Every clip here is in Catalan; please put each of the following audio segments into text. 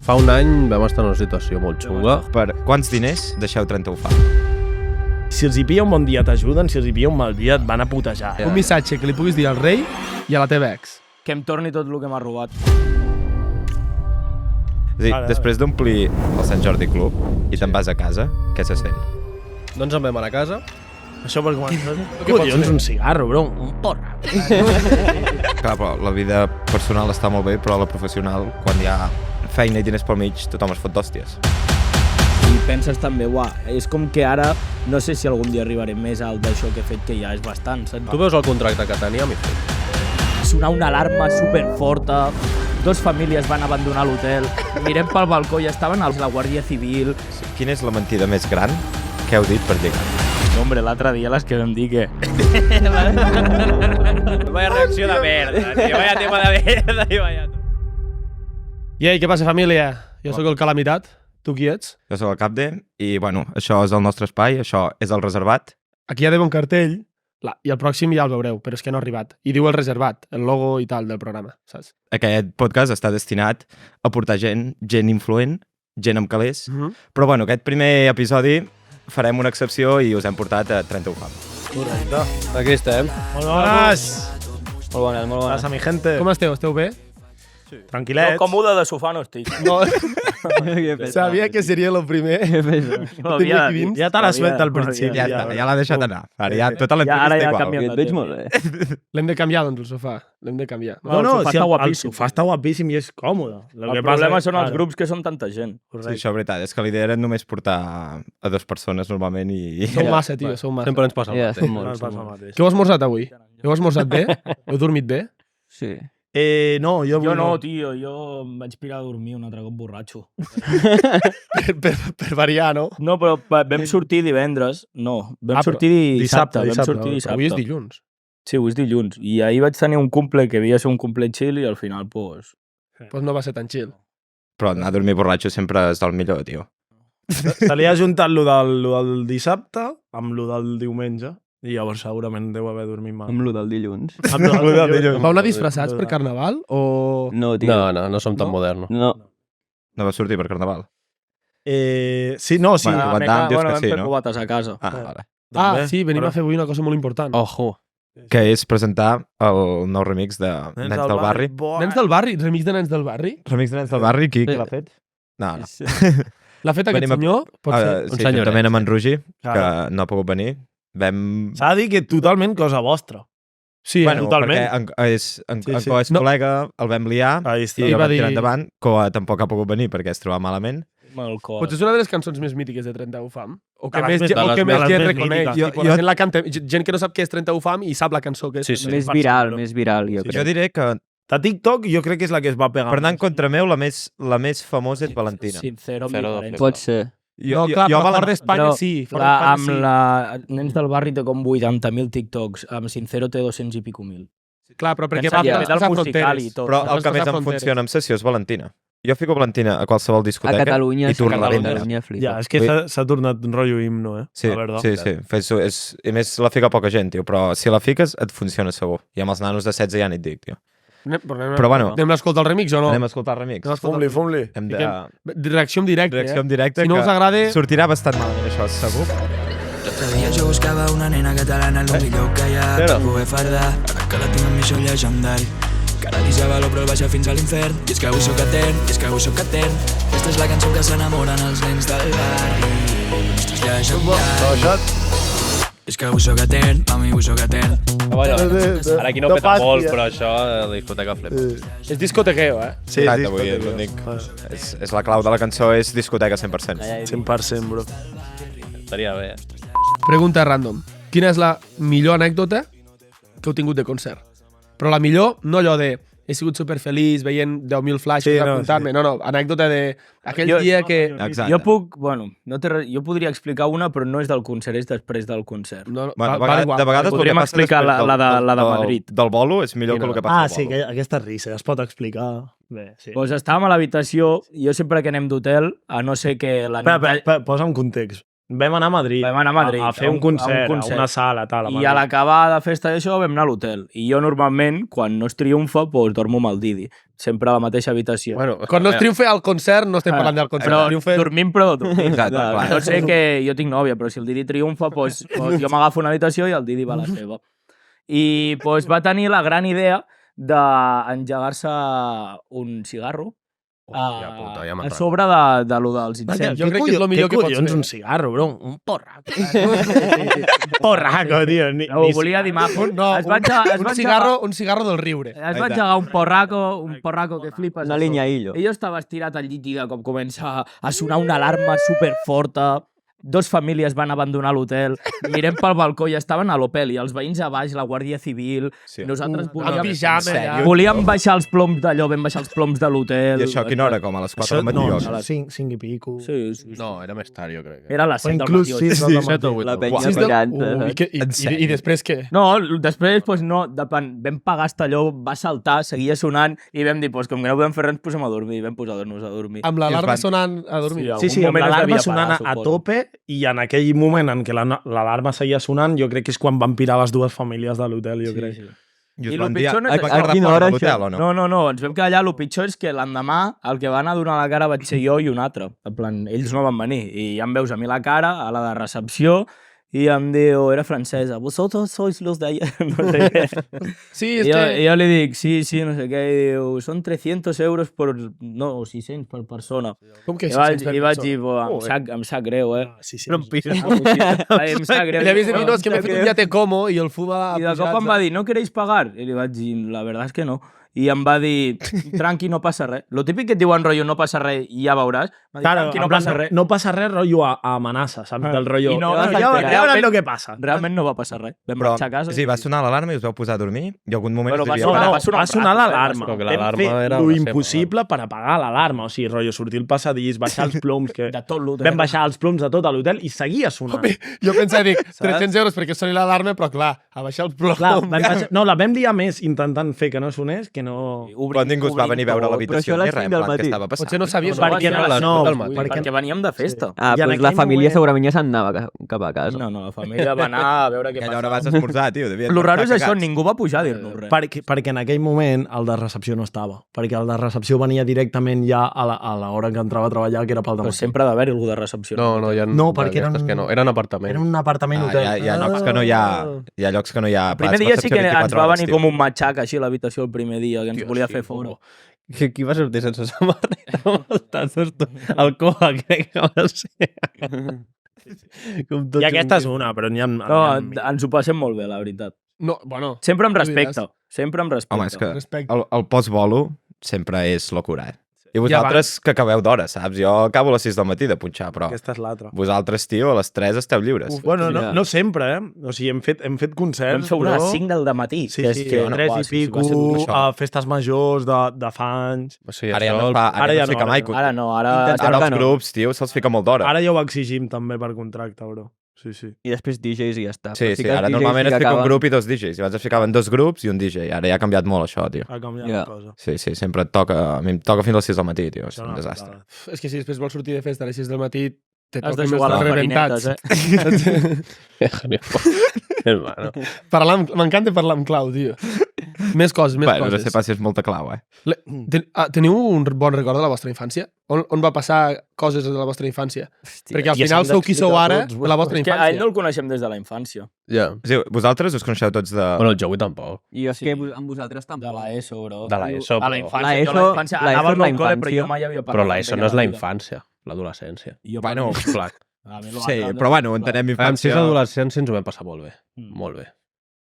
Fa un any vam estar en una situació molt xunga. Per quants diners deixeu 30 UFAM? Si els hi pilla un bon dia t'ajuden, si els hi pilla un mal dia et van a putejar. Un missatge que li puguis dir al rei i a la teva ex. Que em torni tot el que m'ha robat. És a dir, després d'omplir el Sant Jordi Club i te'n vas a casa, què se sent? Doncs en vam anar a casa. Això per començar. Collons, un cigarro, bro. Un porra. Clar, però la vida personal està molt bé, però la professional, quan hi ha feina i diners pel mig, tothom es fot d'hòsties. I penses també, és com que ara no sé si algun dia arribaré més alt d'això que he fet, que ja és bastant, saps? Tu veus el contracte que teníem i fet. Sonar una alarma superforta, 2 famílies van abandonar l'hotel, mirem pel balcó i estaven els de la Guàrdia Civil. Quina és la mentida més gran que heu dit per lligar? No, hombre, l'altre dia les que vam dir que... Vaya reacció de merda, tio. Vaya tema de merda i vaya... I ei, què passa, família? Jo sóc el Calamitat. Tu qui ets? Jo sóc el Capde i, bueno, això és el nostre espai, això és el reservat. Aquí hi ha d'haver un cartell i el pròxim ja el veureu, però és que no ha arribat. I diu el reservat, el logo i tal del programa, saps? Aquest podcast està destinat a portar gent influent, gent amb calés, però, bueno, aquest primer episodi farem una excepció i us hem portat a 30 UFAM. Correcte. Aquí estem. Molt bones. Molt bones, molt bones. Passa, mi gente. Com esteu? Esteu bé? Tranquil·lets. No, còmode de sofà no estic. No, sabia que seria el primer. Ja te l'has fet al principi. Ja l'ha deixat anar. Ara ja tota Ara l'entrevista ja ha igual. canviat de temps. L'hem de canviar, doncs, el sofà. L'hem de canviar. No, El sofà si està el guapíssim. sofà està guapíssim i és còmode. El problema són els grups que són tanta gent. Sí, això és veritat. És que l'idea era només portar a 2 persones normalment i... Sou massa, tio, sou massa. Sempre ens passa el Ja, mateix. som No molts. ens passa el mateix. Què heu esmorzat avui? Heu esmorzat bé? Heu dormit bé? Sí. No, jo Jo avui no, tio, jo em vaig pirar a dormir un altre cop borratxo. per variar, no? No, però vam sortir divendres. No, vam però sortir dissabte. Vam dissabte. sortir dissabte. Avui és dilluns. Sí, avui és dilluns. I ahir vaig tenir un cumple que havia de ser un cumple chill i al final, pues... Doncs no va ser tan chill. Però anar a dormir borratxo sempre és el millor, tio. Se li ha juntat lo del dissabte amb lo del diumenge i llavors segurament deu haver dormit mal. Amb lo del dilluns. Amb lo del dilluns. Vau anar disfressats per carnaval o...? No, tio. No som tan modernos. No. No va sortir per carnaval. Sí, no, sí. Bueno, Van Damme dius que vam sí, fer no? cubates a casa. Vale. També, Sí, venim però- a fer avui una cosa molt important. Ojo. Que és presentar el nou remix de Nens del Barri. Nens del barri, remix de Nens del barri. Remix de Nens del Barri, qui Sí. l'ha fet? No. L'ha fet aquest Venim a- senyor? Pot ser. Sí, senyoret. juntament amb en Roger, que Claro. no ha pogut venir. Vam... S'ha de dir que totalment cosa vostra. Sí, Bueno, totalment. perquè en Sí, sí. Coa és No. col·lega, el vam liar Ahí i està. el va vam tirar dir- endavant. Coa tampoc ha pogut venir perquè es trobava malament. Potser és una de les cançons més mítiques de 30 UFAM. O que De les més, més- o que de més les gent més reconeix. mítiques. Tipo, la gent la canta. Gent que no sap què és 30 UFAM i sap la cançó que és. Sí, sí. Més 100%, viral, bro. més viral, jo Sí, crec. Jo diré que, De TikTok jo crec que és la que es va pegar. per anar en contra meu, la més famosa és Valentina. Sincero, Zero de diferent. Pot ser. No, clar, però fora d'Espanya Però, sí. Fora Clar, d'Espanya amb sí. la Nens del Barri té com 80.000 TikToks, amb Sincero té 200 i pico mil. Clar, però perquè Pensa va que a ve del passar musical i fronteres. tot. Però Vas el que més passar em fronteres. funciona amb sessió és Valentina. Jo fico Valentina a qualsevol A discoteca Catalunya, i sí, torno a a vendre. Catalunya flipa. Ja, és que s'ha tornat un rotllo himno, Sí, la verdad. sí, sí. I més la fica poca gent, tio. Però si la fiques, et funciona segur. I amb els nanos de 16 ja ni et dic, tio. Però bueno, Anem a escoltar el remix o no? anem a escoltar el remix. Anem a escoltar- Fum-li. Hem de... Reacció en directe, Reacció en directe, Si no que us agrada... sortirà bastant malament, això, segur. L'altre dia jo buscava una nena catalana el millor que hi ha per poder fardar. Ara que la tinc amb mi sóc llegendari. Cada dia ja valor però el baixa fins a l'infern. I és que avui sóc etern, i és que avui sóc etern. Aquesta és la cançó que s'enamoren els nens del barri. Esto és llegendari. És que avui sóc etern, mami, avui sóc etern. Bueno, ara aquí no peta pati, molt, però això, la discoteca flipa. És discotequeo, eh? Sí, Exacte, vull dir, l'únic... És la clau de la cançó, és discoteca 100%. 100%, bro. Estaria bé. Pregunta random. Quina és la millor anècdota que heu tingut de concert? Però la millor, no allò de he sigut superfeliç veient 10.000 flashes Sí, a no, apuntar-me. No, anècdota de aquell Jo- dia que... Exacte. Jo puc, bueno, no té res, jo podria explicar una, però no és del concert, és després del concert. No, Bueno, val igual. de vegades el Podríem que passa explicar després la de Madrid. Del bolo és millor que el que passa al bolo. aquesta risa es pot explicar. Bé, sí. Doncs estàvem a l'habitació, jo sempre que anem d'hotel, a no ser que la nit... Espera, posa un context. Vam anar a Madrid. Vam anar a Madrid, A fer un concert, a una sala, tal. I a l'acabar de festa d'això vam anar a l'hotel. I jo normalment, quan no es triomfa, doncs dormo amb el Didi. Sempre a la mateixa habitació. Bueno, Quan no es triomfa al concert, no estem parlant del concert. Però dormim, però dormim. Exacte, clar. No sé que jo tinc nòvia, però si el Didi triomfa, doncs jo m'agafo una habitació i el Didi va a la seva. I doncs va tenir la gran idea d'engegar-se un cigarro Hòstia puta, ja a m'agrada. sobre de lo dels incendis. Jo crec que és el millor que pots fer. un cigarro, bro? Un porraco. Porraco, tio. Ho volia dir maco. No, un cigarro del riure. Es va engegar un porraco que flipes. Una liñaillo. I jo estava estirat al llit i de cop comença a sonar una alarma superforta. Dos famílies van abandonar l'hotel, mirem pel balcó i estaven a l'Opel, i els veïns a baix, la Guàrdia Civil, nosaltres Amb pijama, ja. volíem baixar els ploms d'allò, vam baixar els ploms de l'hotel. I això a quina hora? Com a les 4 del matí? No, o què? 5 i pico. Sí, sí. No, era més tard, jo crec. Era a les O 7 del inclús matí. 6 del Set o matí. vuit. La penya Sis del- ballant. I després què? No, després doncs, no, vam pagar Estalló, va saltar, seguia sonant, i vam dir, doncs, com que no podem fer res, ens posem a dormir, i vam posar-nos a dormir. Amb l'alarma van- sonant a dormir. Sí, algun amb moment es l'alarma devia sonant parar, a suposo. tope, i en aquell moment en què l'alarma seguia sonant, jo crec que és quan van pirar les dues famílies de l'hotel, jo crec. Sí. I us I van lo dir... pitjor no és- Ai, van a quedar quina fora hora de l'hotel, o no? No, ens vam quedar allà. El pitjor és que l'endemà el que va anar a donar la cara vaig ser jo i un altre. En plan, ells no van venir. I ja em veus a mi la cara, a la de recepció, i em diu, era francesa, vosotros sois los de ayer. No sé què. Sí, és I que... jo li dic, sí, no sé què, i diu, són 300 euros per... No, 600 per persona. Com que I vaig, 600 per i vaig persona? dir, "Bo, em sap greu, eh? Sí, sí. Però en pis. Em sap greu. Li havies de dir, no, és que m'he fet un llate como i el fuma... I de cop em va dir, ¿no queréis pagar? I li vaig dir, la verdad es que no. I em va dir, tranqui, no passa res. Lo típic que et diuen, rotllo, no passa res, i ja veuràs. Va dir, Claro, tranqui, en no plan, passa res. no passa res, rotllo a amenaça, saps? Del rotllo. I no, ja, no, ja realment- veuràs lo que passa. Realment no va passar res. Vam Però, marxar a casa. sí, va sonar l'alarma i us vau posar a dormir? I algun moment Bueno, us va devia sonar- parar? va sonar va un sonar rato, l'alarma. però que Vam l'alarma fer era lo la seva, impossible per apagar l'alarma. O sigui, rotllo, sortir al passadís, baixar els ploms, que De tot l'hotel. vam baixar els ploms de tot l'hotel i seguia sonant. Jo pensava, dic, 300 euros perquè soni l'alarma, però clar, a baixar el plom. Clar, no, la vam liar més intentant fer que no sonés, que no... Quan ningú us va venir a veure a l'habitació Però això a les ni res, 5 del en plan, què matí. estava passant? Potser no sabies... Perquè no, perquè veníem de festa. Ah, I en doncs la aquell família moment- segurament ja se'n anava cap a casa. No, la família va anar a veure què Aquella hora passava. vas esmorzar, tio. Lo raro és això, ningú va pujar a dir-nos res. Perquè en aquell moment el de recepció no estava. Perquè el de recepció venia directament ja a l'hora que entrava a treballar, que era pel Però dematí. sempre ha d'haver algú de recepció. No, hi ha... No, perquè eren- Que no, eren apartaments. Era un apartament hotel. Hi ha llocs que no hi ha... Hi ha llocs que no hi ha... El primer dia sí que ens va venir com un matxac així a l'habitació el primer dia, que ens volia fer fora. Qui va sortir sense samarreta amb els tassos? El Coa, crec que va ser. I aquesta és una, però n'hi ha... No, ens ho passem molt bé, la veritat. No, bueno, Sempre amb No respecte. diràs. Sempre amb respecte. Home, és que respecte. el post-bolo sempre és locura, I vosaltres que acabeu d'hora, saps? Jo acabo a les 6 del matí de punxar, però Aquesta és l'altra. vosaltres, tio, a les 3 esteu lliures. Bueno, ja. no sempre, eh? O sigui, hem fet concerts, Vam fer una a però... les 5 del matí. Sí, que sí, és que, 3 uah, i sí, pico, va ser dur, això. a festes majors de fa anys... O sigui, Ara ja això, no, fa, ara ja no no, fica mai. Ara no, ara... Intentar- Ara que els no. grups, tio, se'ls fica molt d'hora. Ara ja ho exigim també per contracte, bro. Sí, sí. I després DJs i ja està. Sí, Però sí, que els ara DJs normalment sí es que fica un acaben- grup i 2 DJs. I abans es ficaven 2 grups i un DJ. Ara ja ha canviat molt això, tio. Ha canviat Ja. la cosa. Sí, sí, sempre et toca... A mi em toca fins a les 6 del matí, tio. És Això un no, desastre. no. És que si després vols sortir de festa a les 6 del matí, te Has de toquen jugar a els les rebentats. marinetes, Hermano. M'encanta parlar amb clau, tio. Més coses, més Bueno, no coses. sé pas si és molta clau, eh? Teniu un bon record de la vostra infància? On va passar coses de la vostra infància? Perquè al ja final s'han sou qui sou d'explicar ara, tots, de la vostra És que a ell infància. no el coneixem des de la infància. Ja. Sí, vosaltres us coneixeu tots de... Bueno, el Joey tampoc. I jo és que amb vosaltres De tampoc. la ESO, bro. De la ESO, A la però- infància. La jo a la ESO infància la anava ESO és la al col·le, però jo infància. mai havia parlat Però amb l'ESO ella no és a la vida. infància, l'adolescència. I jo Bueno, Clar. A mi lo sí, va- però bueno, entenem Amb 6 infància... adolescents ens ho vam passar molt bé. Molt bé.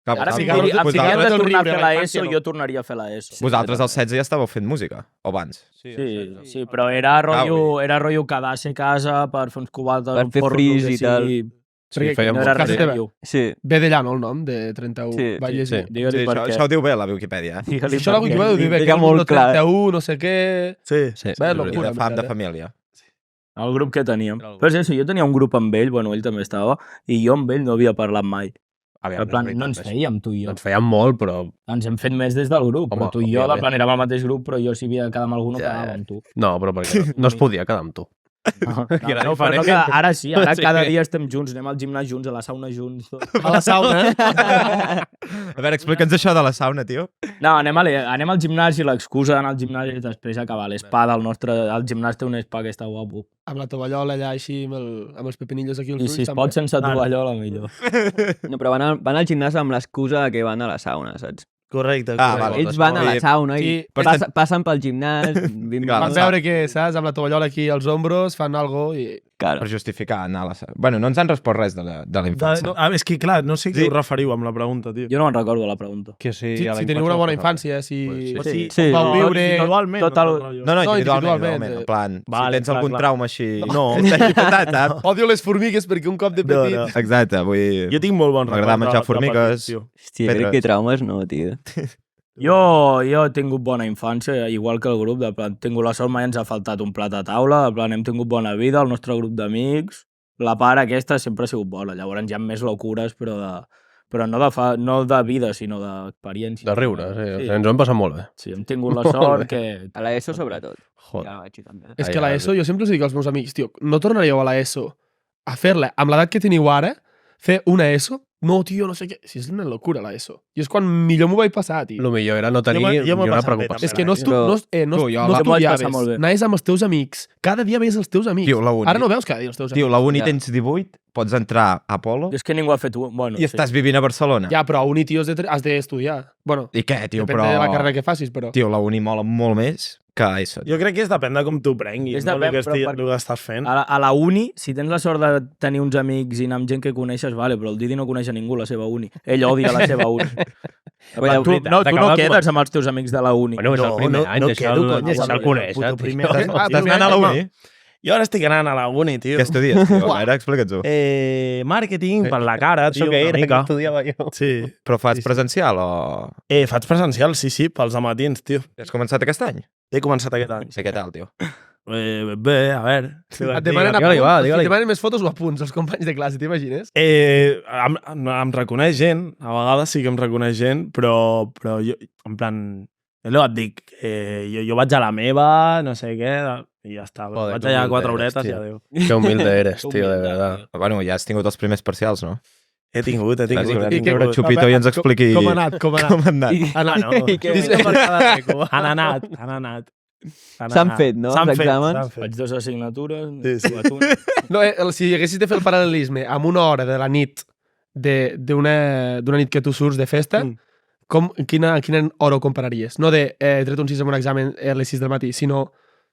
Clar, Ara, si vosaltres- em diguien de vosaltres- tornar a fer la la infància, ESO, no. jo tornaria a fer la ESO. Vosaltres als 16 ja estàveu fent música, o abans? Sí, però era rotllo quedar-se a casa per fer uns cubates, Per un fer porro, fris el que i tal. sigui. Perquè fèiem No era casa res teva. serio. Sí. Ve d'allà, no, el nom de 31? Sí, Va sí, llegir. sí. Digue-li Sí, per això, què. això ho diu bé la Wikipedia, eh? Digue-li Això la per què. Wikipedia ho diu bé, que Digue el molt número clar. 31, no sé què... Sí. Sí. Bé, I locura, de fam en de veritat, família. El grup que teníem. Però és això, jo tenia un grup amb ell, bueno, ell també estava, i jo amb ell no havia parlat mai. Aviam, En plan, és no ens veritat, fèiem, tu i jo. Ens feien molt, però... Ens hem fet més des del grup, però Home, tu i jo, de òbviament. plan, érem al mateix grup, però jo si havia de quedar amb algú no Ja, quedava amb tu. No, però perquè no es podia quedar amb tu. Però no, que ara sí, ara cada dia estem junts, anem al gimnàs junts, a la sauna junts. Tot. A la sauna, A veure, explica'ns això de la sauna, tio. No, anem al gimnàs i l'excusa d'anar al gimnàs és després acabar l'espa del nostre... El gimnàs té un spa que està guapo. amb la tovallola allà així, amb els pepinillos aquí als I ulls. si es pot sense tovallola, millor. No, però van al gimnàs amb l'excusa que van a la sauna, saps? Correcte. Vale. Ells van a la sauna i Sí, passen pel gimnàs. Van veure que, saps, amb la tovallola aquí als ombros, fan algo i... Per justificar anar a la sauna. Bueno, no ens han respost res de la infància. És que, clar, no sé què us referiu amb la pregunta, tio. Jo no me'n recordo la pregunta. Que sí, Si teniu una bona infància, si Sí. vau viure... Individualment. Tot el- No, No, individualment. individualment. En plan, Vale, si tens clar, algun clar. trauma així... No. T'hagi petat, saps? Odio les formigues perquè un cop de petit... No. Exacte, vull dir... Jo tinc molt bons M'agrada records menjar de formigues. petit, tio. Hòstia, Pedres. crec que traumes no, tio. Jo he tingut bona infància, igual que el grup, de plan, tingut la sort, mai ens ha faltat un plat a taula, de plan, hem tingut bona vida, el nostre grup d'amics, la part aquesta sempre ha sigut bona, llavors hi ha més locures, però no de vida, sinó d'experiència. De riure, sí. O sigui, ens ho hem passat molt bé. Sí, hem tingut la sort que... A l'ESO, sobretot. Joder. Ja vaig també. És que a l'ESO, jo sempre els dic als meus amics, tio, no tornaríeu a l'ESO a fer-la amb l'edat que teniu ara, fer una ESO? No, tio, no sé què. Si és una locura, l'ESO. I és quan millor m'ho vaig passar, tio. El millor era no tenir Jo m'ho he una passat bé, preocupació. És que no, Però- no Tu, jo m'ho vaig passar estudiaves, molt bé. anaves amb els teus amics, cada dia veies els teus amics. Tio, la uni. Ara no veus cada dia els teus Tio, amics. la uni Ja. tens 18, pots entrar a Apolo És que ningú ha fet... Bueno, i estàs vivint a Barcelona. Ja, però a uni, tio, has d'estudiar. Bueno, I què, tio, depèn però... de la carrera que facis, però... Tio, la uni mola molt més que ESO. Jo crec que depèn de com t'ho prenguis, És no? depèn, El però que estàs fent. A la uni, si tens la sort de tenir uns amics i anar amb gent que coneixes, vale, però el Didi no coneix a ningú a la seva uni. Ell odia la seva uni. Bueno, tu no t'acaba de quedes amb els teus amics de la uni. Bueno, és el primer any, deixa'l conèixer. Puto tio. primer. Estàs anant a la uni? Jo ara estic anant a la uni, tio. Què estudies, tio? A veure, explica'ns-ho. Màrqueting, per la cara, tio, Això que una era, que mica. estudiava jo. Sí. Però fas Sí, sí. presencial o... Faig presencial, sí, pels matins, tio. Has començat aquest any? He començat aquest any. Sí, què tal, tio? Bé, a veure. Et demanen Digue-li, va, apunts, digue-li. et demanen més fotos o apunts, els companys de classe, t'imagines? Em reconeix gent, a vegades sí que em reconeix gent, però jo, en plan, és el que et dic, jo vaig a la meva, no sé què, i ja està. Joder, Vaig que allà humilde 4 eres, horetes i tio. adéu. Que humilde eres, tio, de verdad. Bueno, ja has tingut els primers parcials, no? He tingut. I I que el Xupito i ens expliqui... Com ha anat, com ha anat? Com ha anat. Ah, no. I què? Han anat. S'han fet, no, els exàmens? Faig 2 assignatures. Sí, sí. tu una. No, si haguessis de fer el paral·lelisme amb una hora de la nit d'una nit que tu surts de festa, quina hora ho compararies? No de he tret un 6 en un examen a les 6 del matí, sinó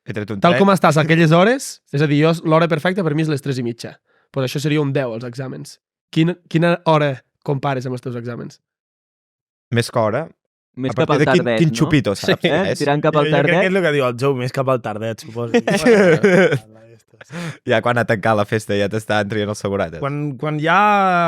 He tret un tal tret. com estàs a aquelles hores, és a dir, l'hora perfecta per mi és les 3:30. Pues això seria un 10, els exàmens. Quina hora compares amb els teus exàmens? Més que hora. Més A cap partir al de quin, tardet, quin no? xupito, saps? Eh? Tirant cap al Jo crec que és tardet? el que diu el Jou, més cap al tardet, suposo. Ja quan ha tancat la festa ja t'estan trient els segurates. Quan ja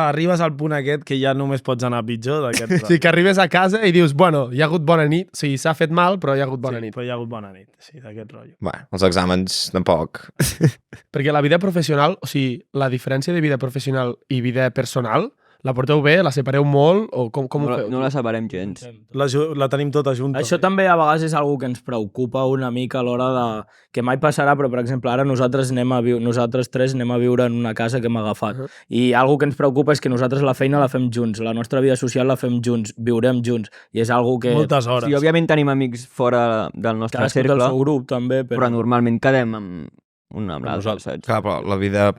arribes al punt aquest que ja només pots anar pitjor d'aquest... Sí, que arribes a casa i dius, bueno, hi ha hagut bona nit, o sigui, s'ha fet mal, però hi ha hagut bona nit. Però hi ha hagut bona nit, sí, d'aquest rotllo. Bueno, els exàmens tampoc. Perquè la vida professional, o sigui, la diferència de vida professional i vida personal, la porteu bé, la separeu molt, o com ho feu? No la separem gens. La tenim tota junta. Això també a vegades és algo que ens preocupa una mica a l'hora de... que mai passarà, però per exemple ara nosaltres tres anem a viure en una casa que hem agafat. I algo que ens preocupa és que nosaltres la feina la fem junts, la nostra vida social la fem junts, viurem junts. I és algo que... Moltes hores. Sí, òbviament tenim amics fora del nostre Cadascú té cercle, el seu grup també, però normalment quedem amb un amb l'altre, saps? Clar, però la vida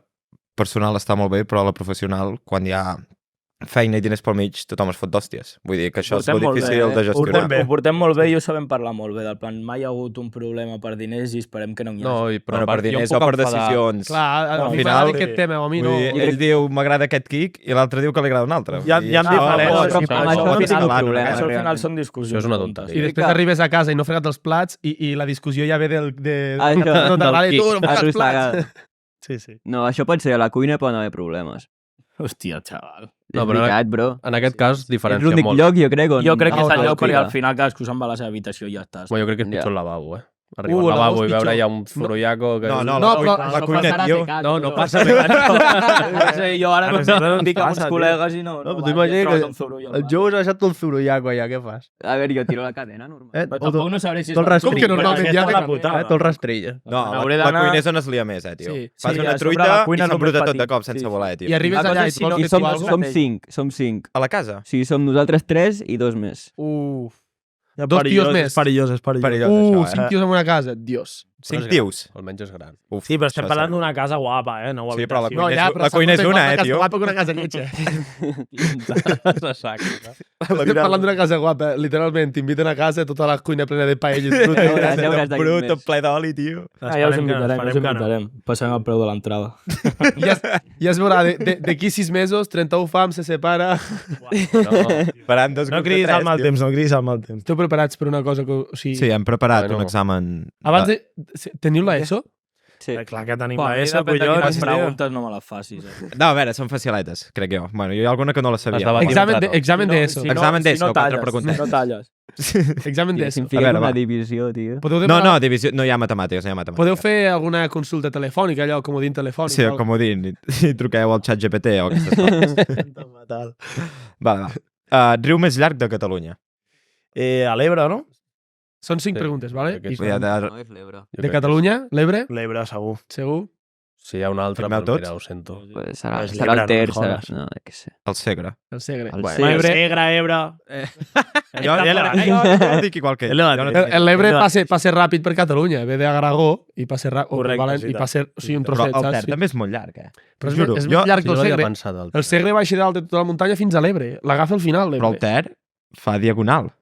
personal està molt bé, però la professional, quan hi ha feina i diners pel mig, tothom es fot d'hòsties. Vull dir que això és molt difícil de gestionar. Ho portem molt bé i ho sabem parlar molt bé. Del plan, mai hi ha hagut un problema per diners i esperem que no n'hi hagi. No, però Bueno, per jo em diners puc o per enfadar. decisions. Clar, No, al al final final, aquest tema, a mi no... Vull dir, ell diu m'agrada aquest quic i l'altre diu que li agrada un altre. Hi ha Vull dir, diferències. però amb això no tinc un problema. Això al final realment. són discussions. Això és una tontes. tonteria. I després arribes a casa i no fregat els plats i la discussió ja ve Ah, no t'agrada del i tu, no fregas els plats. Arrossegada. Sí, sí. No, això pot ser a la cuina, poden haver problemes. Hòstia, xaval. No, És però veritat, bro. En aquest cas, És diferencia l'únic molt. lloc, jo crec, on... Jo crec que és el Ah, lloc perquè cuina. al final cadascú se'n va a la seva habitació i ja està. Bueno, jo crec que és Ja. pitjor el lavabo, eh? Arribar al la lavabo dos i veure pitjor. ja un zurullaco que... No, no, No, la, però- la cuina, tio. No passa res. No sé, jo ara No, no no dic amb uns passa, tio. col·legues i no No, vaig, tu imagina trobes que un soroll al el bar. Joe s'ha deixat el zurullaco allà, què fas? A ver, yo tiro la cadena, normal. Però tampoc no sabré si és Tot el la- rastrillo. Com que normalment Aquesta ja és té la carnet? putada. Tot el rastrilla. No, la Hauré cuina d'anar- és on es lia més, tio. Sí. Fas Sí, una a sobre truita la cuina i és el s'embruta més tot de petit. cop sense Sí. voler, tio. I arribes La cosa allà i és si no- vols I que som, tu algo? som 5, som 5. A la casa? Sí, som nosaltres 3 i 2 més. Uf. Ja, Dos tios més. És perillós, és perillós. Perillós, això, 5 tios en una casa, Dios. 5 tios. Almenys és gran. Uf, Sí, però estem això parlant sí. d'una casa guapa, no? Sí, però la habitació. cuina és- la cuina és una, casa tio. guapa que una casa lletja. De sac. Estem parlant d'una casa guapa, literalment. T'inviten a casa, tota la cuina plena de paelles. Ja veuràs d'aquí Brut, més. ple d'oli, tio. Ja us Esperem que no, invitarem, us esperem que no. invitarem. Passem el preu de l'entrada. Ja es veurà, d'aquí 6 mesos, 31 fam, se separa. Faran dos No grups de cridis tres, al mal tio. temps, no cridis al mal temps. Esteu preparats per una cosa que... O sigui, Sí, hem preparat Bueno. un examen... abans de... Teniu l'ESO? Sí. Clar que tenim A la mi ESO, depèn de collons. quines tio. preguntes no me les facis. No, a veure, són faciletes, crec jo. Bueno, hi ha alguna que no la sabia. Has debat- Examen d'ESO. Examen d'ESO, quatre talles, preguntes. Si no talles. Examen Si d'ESO. em fiques veure, una va. divisió, tio. Podeu No, demanar... no, divisió, no hi ha matemàtiques, no hi ha matemàtiques. Podeu fer alguna consulta telefònica, allò, comodín telefònic. Sí, o- com ho dic, i truqueu al xat GPT o aquestes coses. Vale, va. Riu més llarg de Catalunya. A l'Ebre, no? Són 5 Sí. preguntes, vale? Crec que I sí. Ja de... No és l'Ebre. de Catalunya, l'Ebre, L'Ebre, segur. segur. Si hi ha un altre, Firmeu però tots? mira, ho sento. Pues serà, És serà l'Ebre, el ter, no serà... jodes. No, què sé. El Segre. El Segre. El Bueno, Segre, Ebre... Jo ja dic igual que ell. Ell Jo no va- dic- L'Ebre passa ràpid per Catalunya, ve d'Aragó i passa ràpid. Correcte, sí, I passa, o sigui, un Però trosset, el saps? Ter també és molt llarg, Però és, juro. és Jo- més llarg Sí, que no el havia Segre. pensat al El Segre baixa dalt de tota la muntanya fins a l'Ebre. L'agafa al final, Però l'Ebre. el Ter fa diagonal.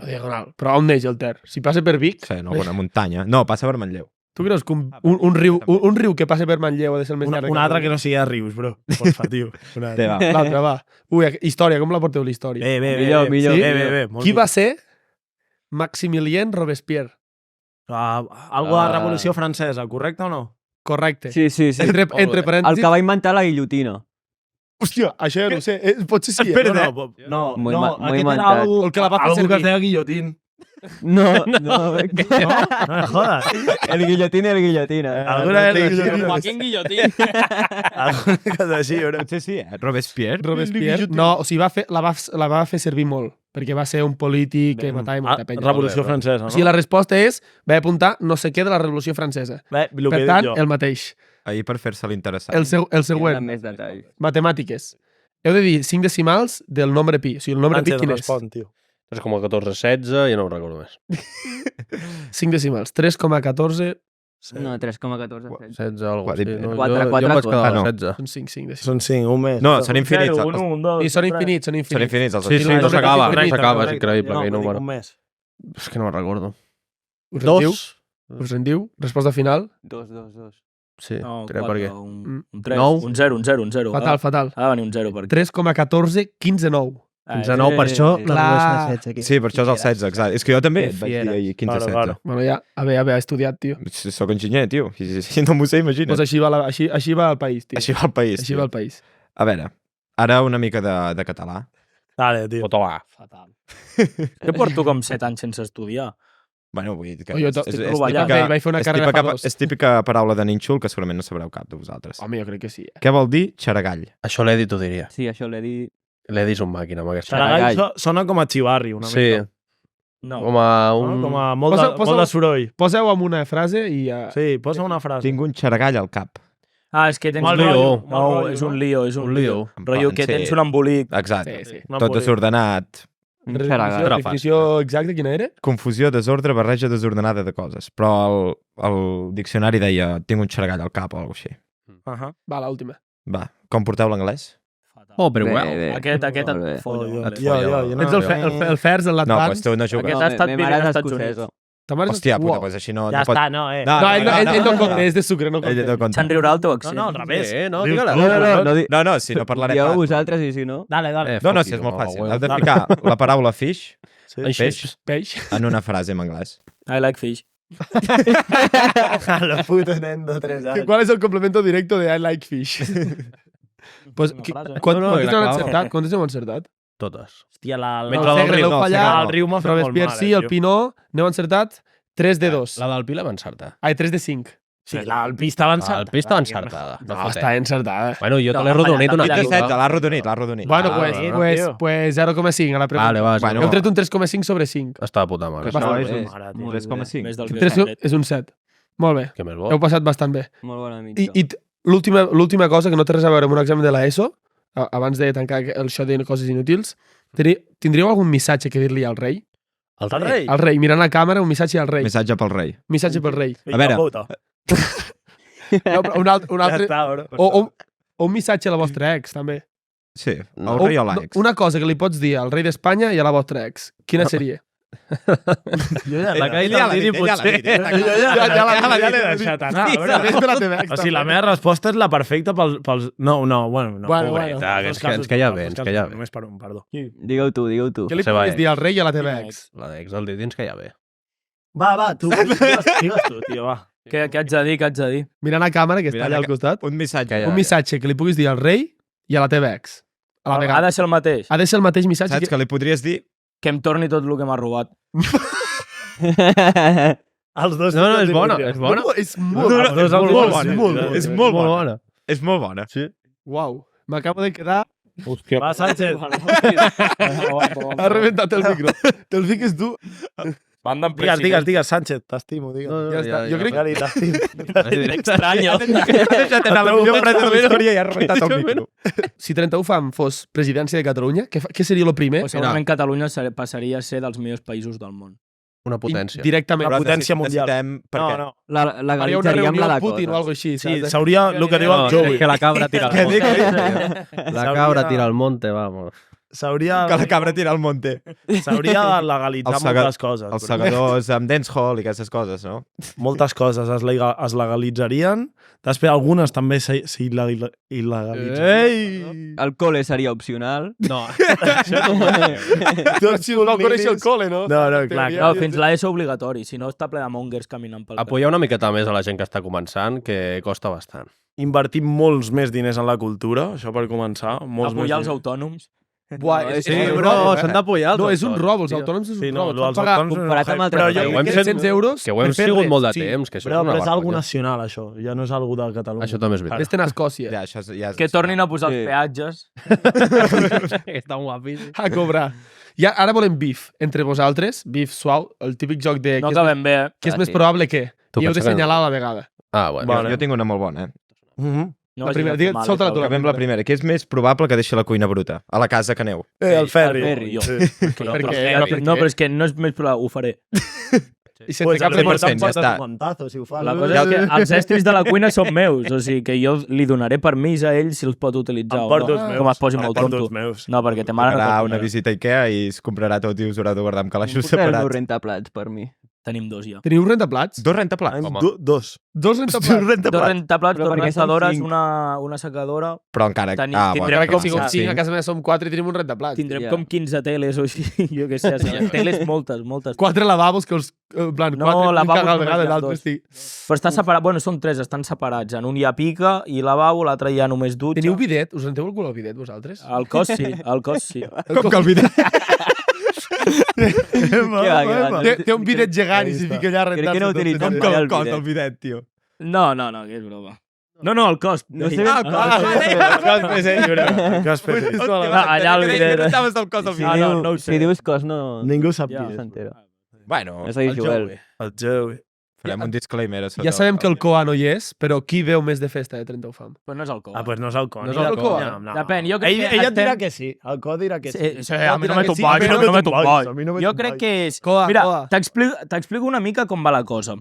Diagonal. Però on neix el Ter? Si passa per Vic, Sí, en alguna muntanya. No, passa per Manlleu. tu creus que un riu que passa per Manlleu ha de ser el més llarg? Un altre que no sigui a Rius, bro. Porfa, tio. Una... Té, va. L'altre, va. Ui, història, com la porteu, l'història? Bé, Millor, millor. Sí? millor. Bé, molt Qui bé. va ser Maximilien Robespierre? Algo de la Revolució Francesa, correcte o no? Correcte. Sí, sí, sí. Entre El parèntesis... que va inventar la guillotina. Hòstia, això ja no ho sé. Potser sí. Espera, No, Muy no, ma- muy aquest era inventat. algo, El que la va fer algo que servir. es deia guillotín. No, no. No me jodas. El guillotín, el guillotina. Alguna vez guillotín. Joaquín Guillotín. Alguna cosa així, bro. Potser sí, Robespierre. Robespierre. No, o sigui, la va fer servir molt, perquè va ser un polític que matava molta penya. Revolució Francesa, O no? sigui, la resposta és, vaig apuntar no sé què de la Revolució Francesa. Bé, el que Per he tant, dit jo. el mateix. Ahir per fer-se l'interessant. El Hi següent, ha més detalls. matemàtiques. Heu de dir 5 decimals del nombre pi. O sigui, el nombre pi Francesc quin és? respon, tio. 3,14, 16, ja no ho recordo més. 5 decimals. 3,14 No, 3,14. 16, algo Ho ha dit així. bé. No? Quatre, Jo quatre, em vaig quedar ah, a no. 16. són 5 decimals. Són 5, un més. No, són infinits. 0, 1, 2, I són infinits, són Són infinits. infinits els Sí, sí, equips. no s'acaba, correcte, s'acaba, és increïble, aquell no, número. un mes. És que no me'n recordo. Us rendiu? 2? Us rendiu? Resposta final? 2, 2, 2. Sí, No, 3 per què? Un 3, Nou. un 0, un 0, un 0. Fatal, fatal. Ha de venir un 0 per aquí. 3,14, 15, 9. Fins a 9, per això Clar. la 16 aquí. Sí, per això és el 16, exacte. És que jo també et vaig dir fiera. ahir 15, Claro, 16. claro. Bueno, ja, a veure, he estudiat, tio. Soc enginyer, tio. Si no m'ho sé, imagina't. Doncs així va, així va el país, tio. Així va el país. Així tio. va el país. A veure, ara una mica de català. Dale, tio. Català. Fatal. Jo porto com 7 anys sense estudiar. Bueno, vull dir que Jo és troballant. típica, Vaig fer una és carrera típica, fa dos. és típica paraula de nínxol que segurament no sabreu cap de vosaltres. Home, jo crec que sí. Què vol dir xaragall? Això l'Edi t'ho diria. Sí, això l'he dit. L'Edi és un màquina amb aquesta. Xaragall sona com a xivarri, una Sí, mica. No. com a No? un... Com a molt, Posa- de, posa- molt de soroll. Poseu amb una frase i ja... Sí, posa una frase. Tinc un xaragall al cap. Ah, és que tens Mal un lío. rotllo, No, mal rotllo, és no? un lío, és un Un lío. Rotllo que Sí. tens un embolic. Exacte. Sí, sí. Una Tot polia. desordenat. Un xaragall. Definició exacta quina era? Confusió, desordre, barreja desordenada de coses. Però el diccionari deia tinc un xaragall al cap o alguna cosa així. Va, l'última. Va, com porteu l'anglès? Oh, però Bé, well. bé. Aquest Molt et bé. folla. Jo, vale. jo Ets el Fers, el No, Latvans. pues tu no jugues. Aquest ha estat me vivint mare als és Estats escocesa. Units. Ta mare és- Hòstia, puta, Uau. pues així no... Ja no pot... està, no, eh? No, No, ell no compta, és de sucre, no Ell no compta. compta. Se'n riurà el teu accent. No, al revés. Sí, no, Dius digue-la. tu, No, No, no, si no parlarem Dieu pas. vosaltres i si no... Dale, dale. No, no, si és molt fàcil. Has de ficar la paraula fish, Sí. peix, Peix. en una frase en anglès. I like fish. La puta nen de 3 anys. ¿Cuál es el complemento directo de I like fish? Pues, Una frase. quantes la n'heu clau. encertat? Quantes heu encertat? Totes. Hòstia, El Segre l'heu fallat, El riu m'ha fet molt Robespierre mal, sí, el Pinó, n'heu encertat 3 de 2. La del Pi la va encertar. Ai, 3 de 5. Sí, el Pi estava encertada. El Pi estava encertada. No, No, està encertada. Bueno, jo te No, l'he rodonit una fallat, De 16, mica. l'ha rodonit. Bueno, Ah, pues, bueno, pues, tio. pues 0,5 a la pregunta. Vale, va. Bueno, Heu tret un 3,5 sobre 5. Està de puta mare. Això Bastant és bé. un Mare, tio. 3,5. Més del que 3 s'ha tret. és un 7. Molt bé. Què més vol? Heu passat bastant bé. Molt bona nit. I l'última cosa que no té res a veure amb un examen de l'ESO, abans de tancar el show de coses inútils, tindríeu algun missatge que dir-li al rei? El El rei? Al rei, mirant a la càmera, un missatge al rei. Missatge pel rei. Missatge pel rei. A veure. No, però un altre Ja està, bro. o un missatge a la vostra ex, també. Sí, el No. rei o l'ex. Una cosa que li pots dir al rei d'Espanya i a la vostra ex. Quina seria? Jo ja La que ja l'ha dit, potser. ja l'he deixat anar, bro. És de la teva ex, O sigui, la també. meva resposta és la perfecta pels... No, bueno, no, Bueno, pobreta. bueno, Dos que ens casos, queia dos bé, ens casos, queia bé. Només per un, perdó. Digueu tu. Què li La seva podries ex. dir al rei i a la teva ex? La d'ex del dit dins que ja ve. Va, tu, digues tu, tio, va. Què haig de dir? Mirant a càmera, que està allà al costat. Un missatge. Que ja Un missatge que li puguis dir al rei i a la teva ex. A la Ha vegada. de ser el mateix. Ha de ser el mateix missatge Saps que li podries dir... Que em torni tot el que m'ha robat. Els dos... No, és bona, és bona. És molt No, bona. no, és molt molt bona. bona. És molt bona. És molt bona. És molt bona. Sí. Uau. M'acabo de quedar... Va, Sánchez. Ha rebentat el micro. Te'l fiques tu. Mandan Digues, Sánchez, t'estimo, digues. Ja està. Jo crec Ja li t'estimo. Extraño. Deixa't anar la millor frase de la història i has rebentat el micro. si 31 fam fos presidència de Catalunya, què seria el primer? Pues segurament Catalunya passaria a ser dels millors països del món. Una potència. Directament. La potència mundial. Per No, què? no. Faria una Legalitzaríem reunió la amb Putin o Dakota. alguna així. Sí, saps? s'hauria el que diu el No, Joey. que la cabra tira al Què monte. dic? La cabra tira al monte, vamos. S'hauria Que la cabra tira al monte. de legalitzar El saga- moltes coses. Els bro. segadors amb dancehall i aquestes coses, no? Moltes coses es legalitzarien. Després algunes també s'il·legalitzarien. Ei! El col·le seria opcional. No. Tots No coneix el col·le, no? No, clar. No, fins l'ESO obligatori, si no està ple de mongers caminant pel carrer. Apoyar una miqueta més a la gent que està començant, que costa bastant. Invertim molts més diners en la cultura, això per començar. Molts Apoyar més els autònoms. Buah, No, és sí, un bro, robo, s'han d'apoyar els No, és un autònoms, robo, els tio. autònoms és un Sí, no, robo. els autònoms... comparat amb altres Però jo països. crec Ho hem que fet- 700 euros Que ho hem per fer sigut res, molt de sí. temps, que això Però, és una és algo vergonya. nacional, això. Ja no és algo de Catalunya. Això també és veritat. Vés-te'n a Escòcia Ja, això és... Que tornin a posar Sí. els peatges. Està guapíssim. a cobrar. I ara volem bif entre vosaltres, bif suau, el típic joc de No què és, acabem bé, eh? què és Ah, més sí. probable que. Tu I heu de pensa que no. assenyalar a la vegada. Ah, bueno. Vale. Jo tinc una molt bona, No La vagis primera, a fer digue't, mal, solta-la tu. Acabem la primera. Què és més probable que deixi la cuina bruta? A la casa que aneu. El ferri. El ferri. Jo. Perquè- No, però és que no és més probable, ho faré. I sense Pues cap el remor. 100%, ja està. Montazo, si ho fa. La cosa és que els estris de la cuina són meus, o sigui que jo li donaré permís a ell si els pot utilitzar Em o porto no. els meus. Com es posi molt Em porto tonto. els meus. No, perquè te mare Farà no una visita a Ikea i es comprarà tot i us haurà de guardar amb calaixos El meu separats. rentaplats per mi. tenim dos ja. Teniu rentaplats? Dos rentaplats. Tenim Home. dos. Dos rentaplats? Dos rentaplats, Però dos perquè són rentadores, 5. una secadora. Però encara... Tindrem Encara que com siguin sí. 5, a casa meva som 4 i tenim un rentaplats. Tindrem Ja. com 15 teles o així, jo què sé. Teles moltes. 4 lavabos que els... En plan, No, 4 lavabos a la només vegada, hi ha l'altre dos. estic... Però està separat, bueno, són 3, estan separats. En un hi ha pica i lavabo, l'altre hi ha només dutxa. Teniu bidet? Us renteu el cul al bidet, vosaltres? El cos sí. Com que el bidet... Té un bidet gegant i s'hi fica allà a Crec rentar-se que no tot. utilitzem Com que mai el el cos bidet. del bidet, tio. No, que és broma. No, el cos. No sé Ah, allà el bidet. No estaves del cos del Si, Ah, bidet. no, no ho sé. si dius cos no, Ningú sap Ja. qui és. s'entera. Bueno, És a dir, Joel. El Joey. farem un disclaimer. a sota. Ja sabem que el Coa no hi és, però qui veu més de festa de 30 fam? Però no és el cos. Ah, pues no és el Con. No és el Con. Depèn, jo crec que Ella et estem- dirà que sí. El Co dirà que sí. Sí, a mi no me que sí, tombais, però no me tombais. A mi no me Jo tombais. crec que és... Coa, Mira, Coa. t'explico una mica com va la cosa.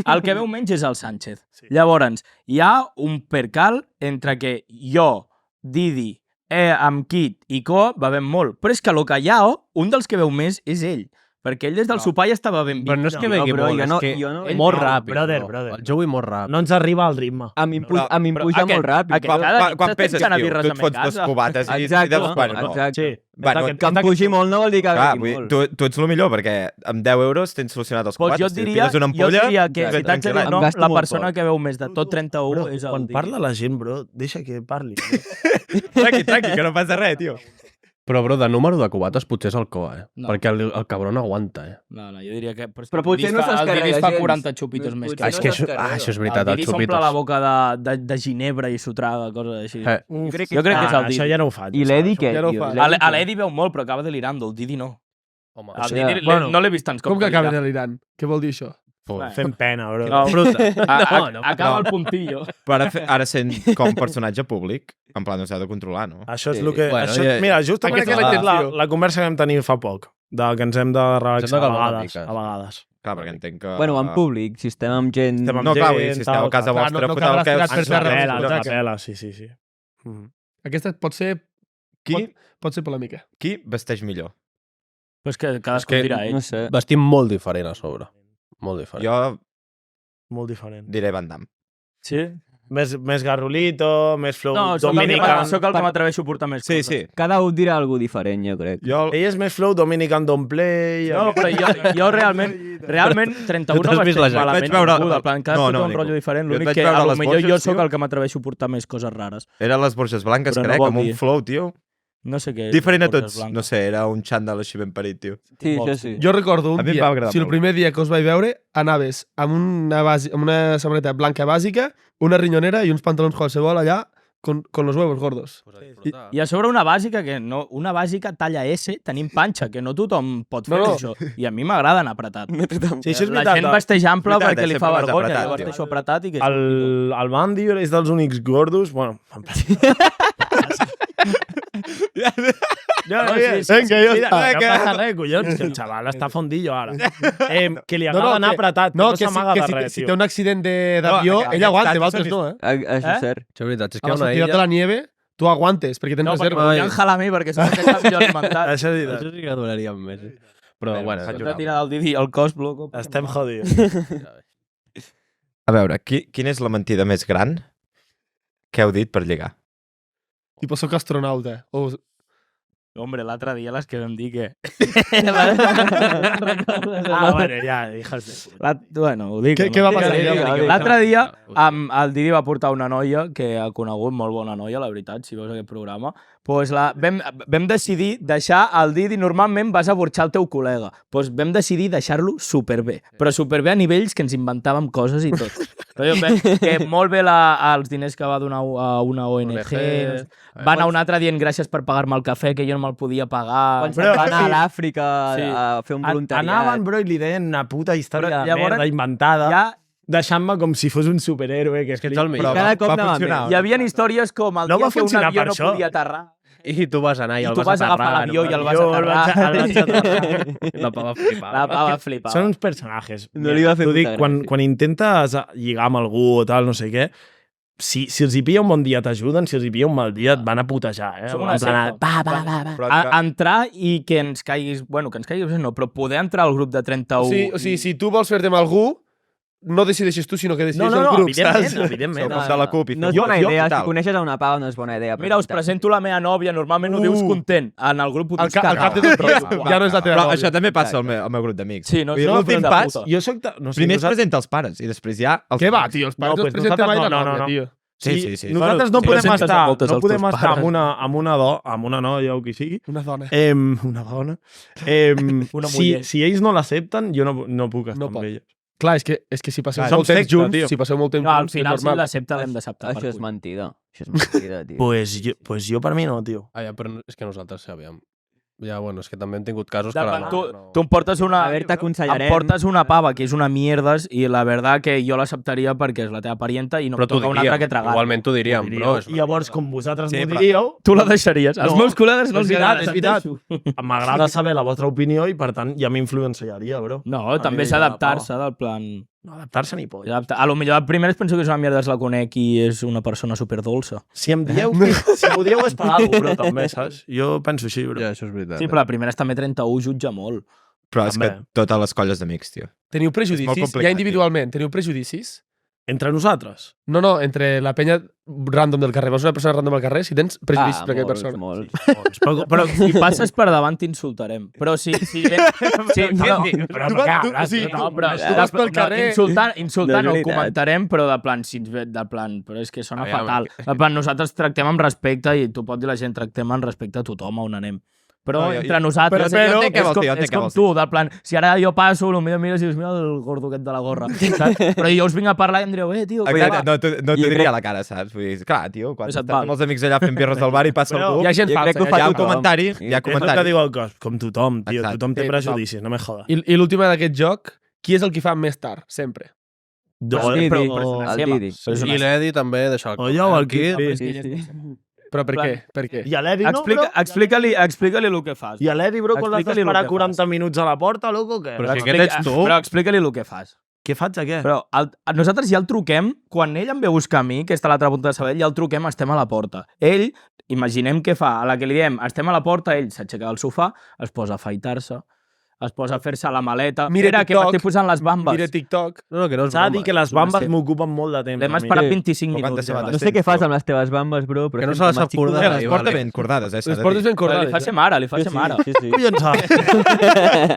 El que veu menys és el Sánchez. Sí. Llavors, hi ha un percal entre que jo, Didi, amb Kit i Coa bevem molt. Però és que lo callao, un dels que veu més és ell. Perquè ell des del sopar ja estava ben Però no és que begui però molt, jo no- és que jo no- molt No, ràpid. brother, no. brother. El Joey molt ràpid. No ens arriba al ritme. A mi em però puja aquest- molt ràpid. aquest- Quan, cada quan, nit quan s'estem peses, cenant tio, birres tu a et mi fots dos casa. cubates i Exacte, deus... Bueno, no. Sí. Bueno, Que em pugi molt no vol dir que Clar, begui vull, molt. tu ets el millor, perquè amb 10 euros tens solucionat els Pues cubates. jo et tio. diria, Pilles una ampolla, que i si t'haig de dir tranquil·let. un nom, Em gasto la molt persona poc. que veu més de tot 31 Bro, és el quan Didi. parla la gent, bro, deixa que parli. Tranqui, que no passa res, tio. Però, bro, de número de cubates potser és el Coa, No. Perquè el cabron aguanta, No, jo diria que... Però potser no el s'escarrega Didi fa gens. 40 xupitos més que Potser És no que s'escarrega. això és veritat, el els Didi s'omple xupitos. la boca de ginebra i s'ho traga, coses així. Jo crec que és el Didi. Això ja no ho faig. I l'Edi què? Ja no ho tio? fa. A l'Edi veu molt, però acaba delirant, el Didi no. Home, El Ja. Didi Bueno, no l'he vist tants cops. Com que acaba delirar. delirant? Què vol dir això? Fem pena, bro. No, Fruta. acaba el puntillo. Però ara sent com personatge públic, en plan, no s'ha de controlar, no? Això és Sí. el que... Bueno, això, ja- mira, justament aquesta és la aquesta és intenció. la conversa que vam tenir fa poc, de que ens hem de relaxar Ens hem de a calmar una vegades. mica. A vegades. Clar, perquè entenc que... Bueno, en públic, si estem amb gent... Estem amb No, clar, vull dir, gent, si esteu a tal, casa tal. vostra, no foteu caldrà el que... tirar per Ens la terra, pela, no, ens la no. pela, sí. Aquesta pot ser pot ser polèmica. Qui vesteix millor? Però és que cadascú que dirà ell. No sé. Vestim molt diferent a sobre. Molt diferent. Jo Molt diferent. diré Van Damme. Sí? Més garrulito, més flow No, soc dominican. el que m'atreveixo a portar més Sí, coses. sí. Cada un dirà alguna diferent, jo crec. Jo... Ell és més flow dominican don't play. No, però jo realment 31 Tu t'has no vist vaig la fer gent? malament. Vaig veure- ningú, en plan, cadascú No, no, té un Nico. rotllo diferent. Jo et L'únic vaig que veure a lo les millor Borges, jo sóc tio. el que m'atreveixo a portar més coses rares. Eren les Borges Blanques, Però no crec, vol amb un dir. flow, tio. No sé què és. Diferent a Borges tots. Blanques. No sé, era un xandall així ben parit, tio. Sí, això sí. Jo recordo un A mi em dia, va agradar si el molt. primer dia que us vaig veure, anaves amb una samarreta blanca bàsica, una rinyonera i uns pantalons qualsevol allà con los huevos gordos. I a sobre una bàsica que no, una bàsica talla S, tenim panxa, que no tothom pot fer No. això. I a mi m'agrada anar apretat. Sí, això és La veritat. gent vesteix ample Veritat, perquè li fa sempre vas vergonya. apretat, Jo tio. vesteixo apretat i que... El Bandi és dels únics gordos... Bueno, en plan... Ja, sí, sí, Vinga, ja mira, està. no passa res, collons, que el xaval està fondillo ara. Que li No, agrada anar que- apretat, No, no que, s'amaga que, de si, res, si tio. té un accident d'avió, No, ell aguanta, aquests vosaltres són no, eh? Això és cert. Això és veritat, és A que la una sortida de illa... la nieve, tu aguantes, perquè tens No, perquè reserva. podrien jalar a mi, perquè som aquest campió alimentat. Això és veritat. Això sí que donaria més. Però, bueno, faig Hem de tirar del Didi el cos, bloco. Estem jodits. A veure, quina és la mentida més gran que heu dit per lligar? Tipo, soc astronauta. O... Hombre, l'altre dia les que vam dir que... Bueno, ja, hijas de puta. Bueno, ho dic. Què va passar? L'altre dia el Didi va portar una noia que ha conegut, molt bona noia, la veritat, si veus aquest programa. Pues vam decidir deixar el Didi, normalment vas a burxar el teu col·lega, pues vam decidir deixar-lo superbé, però superbé a nivells que ens inventàvem coses i tot. Però que molt bé els diners que va donar a una ONG, va anar un altre dient gràcies per pagar-me el cafè, que jo no me'l podia pagar. Quan se'n va anar a l'Àfrica Sí. a fer un voluntariat. Anaven, bro, i li deien una puta història Però de llavors merda inventada, Ja deixant-me com si fos un superhéroe. Que És que ets el millor. Cada cop va anava funcionar. més. hi havia històries com el No dia va que un funcionar avió per no això. podia aterrar I tu vas anar i i el tu vas agafar l'avió i el vas Jo el aterrar. vaig aterrar. La pa va flipar. La pa va flipar. Són uns personatges. No li va fer T'ho dic, puta quan, gràcia. quan intentes lligar amb algú o tal, no sé què, si els hi pilla un bon dia t'ajuden, si els hi pilla un mal dia et van a putejar, eh? Som una En plan, secta. va. Però Entrar i que ens caiguis... Bueno, que ens caiguis bé no, però poder entrar al grup de 31... O sigui, si tu vols fer-te amb algú, no decideixes tu, sinó que decideix el No, grup, evidentment, saps? evidentment. Com de la CUP. No és Jo- bona jo- idea, tal. si coneixes a una pava no és bona idea. Mira, us presento la meva nòvia, normalment ho dius content. En el grup ho Al, dius al cap de cagat. tot, ja no és la teva Però nòvia. això també passa al meu grup d'amics. Sí, no, Vull dir, no, l'últim però de pas, puta. Jo soc... No sé, primer es nosaltres- presenta els pares i després ja... Els Què va, tio? Els pares No, no, pues presenten mai nosaltres la no, nòvia, no. tio. Sí. Nosaltres no sí, podem presentes estar, moltes no als podem teus estar pares. amb una noia o qui sigui. Una dona. Una dona. Una si, muller. si ells no l'accepten, jo no puc estar No amb pot. ella. Clar, és que si passeu Som molt temps secta, junts, tio. si passeu molt temps No, al junts, és final, si normal. l'accepta, l'hem d'acceptar. Això per és cul. mentida. Això és mentida, tio. Pues jo per mi no, tio. Ah, ja, però és que nosaltres sabíem. Ja, bueno, és que també hem tingut casos que... Depèn, no. tu em portes una... A veure, Em t'aconsellarem. portes una pava que és una mierdes i la verdad que jo l'acceptaria perquè és la teva parienta i no Però em t'ho toca una diríem. altra que tragar. Igualment t'ho diríem, bro. I llavors, com vosaltres Sí, m'ho però- diríeu, Tu la deixaries. Els No, meus col·legues no és els veritat, agrada. és veritat. senteixo. m'agrada saber la vostra opinió i, per tant, ja m'influenciaria, bro. No, també nivell s'ha de la d'adaptar-se del plan... No, adaptar-se ni polla. A lo millor el primer es penso que és una mierda, la conec i és una persona superdolça. Si em dieu, si m'ho dieu és per alguna cosa, però també, saps? Jo penso així, bro. Ja, això és veritat. Sí, però la primera és també 31, jutja molt. Però és que També. totes les colles d'amics, tio. Teniu És molt prejudicis, complicat, ja individualment, teniu prejudicis? Entre nosaltres? No, entre la penya random del carrer. Veus una persona random al carrer, si tens prejudicis per aquella persona. Molts. Però si passes per davant t'insultarem. Però si ven... Sí, no, Tu vas pel carrer... insultant No és no ho veritat. comentarem, però de plan, si ens ve de plan, però és que sona Aviam, fatal. De plan, nosaltres tractem amb respecte i tu pots dir la gent, tractem amb respecte a tothom, a on anem. Però No, jo- entre nosaltres però és com tu, del plan, si ara jo passo, potser mires i dius, mira el gordo aquest de la gorra, saps? Però jo us vinc a parlar i em direu, tio, Exacte, no t'ho Jo diria crec- a la cara, saps? Vull dir, clar, tio, quan Més et estàs val. amb els amics allà fent birres del bar i passa Però algú, Hi ha gent Jo crec falsa. que ho hi fa ha un tothom. comentari, hi ha És el que comentari. diu el cos, com tothom, tio. Exacte. Tothom té Sí, prejudicis, no me joda. I l'última d'aquest joc, qui és el que fa més tard, sempre? El Didi, però és una el sema. Didi. Però és una I l'Edi també deixa el O jo o el Kid. Sí, sí. Però per Plan- què? Per què? I a l'Edi no, bro? Explica-li el que fas. I a l'Edi, bro, quan l'has Explica-li el d'esperar que 40 minuts a la porta, loco, o què? Però si aquest ets tu... Però explica-li el que fas. Què faig a què? Però nosaltres ja el truquem, quan ell em ve a buscar a mi, que està a l'altra punta de Sabadell, ja el truquem, estem a la porta. Ell, imaginem què fa, a la que li diem, estem a la porta, ell s'aixeca del sofà, es posa a afaitar-se, es posa a fer-se la maleta. Mira que TikTok, m'estic posant les bambes. Mira TikTok. No, que no és S'ha de dir broma. que les bambes Sí. m'ocupen molt de temps. L'hem a mi. esperat Sí. 25 O quantes minuts. sabates No sé què fas amb les teves bambes, bro, però Que no sempre se les sap m'estic cordar. posant- Les Vale. porta ben cordades, s'ha Les de portes dir. ben Però li cordades. fa ser mare, li fa ser mare. Sí, sí. Collons, ah.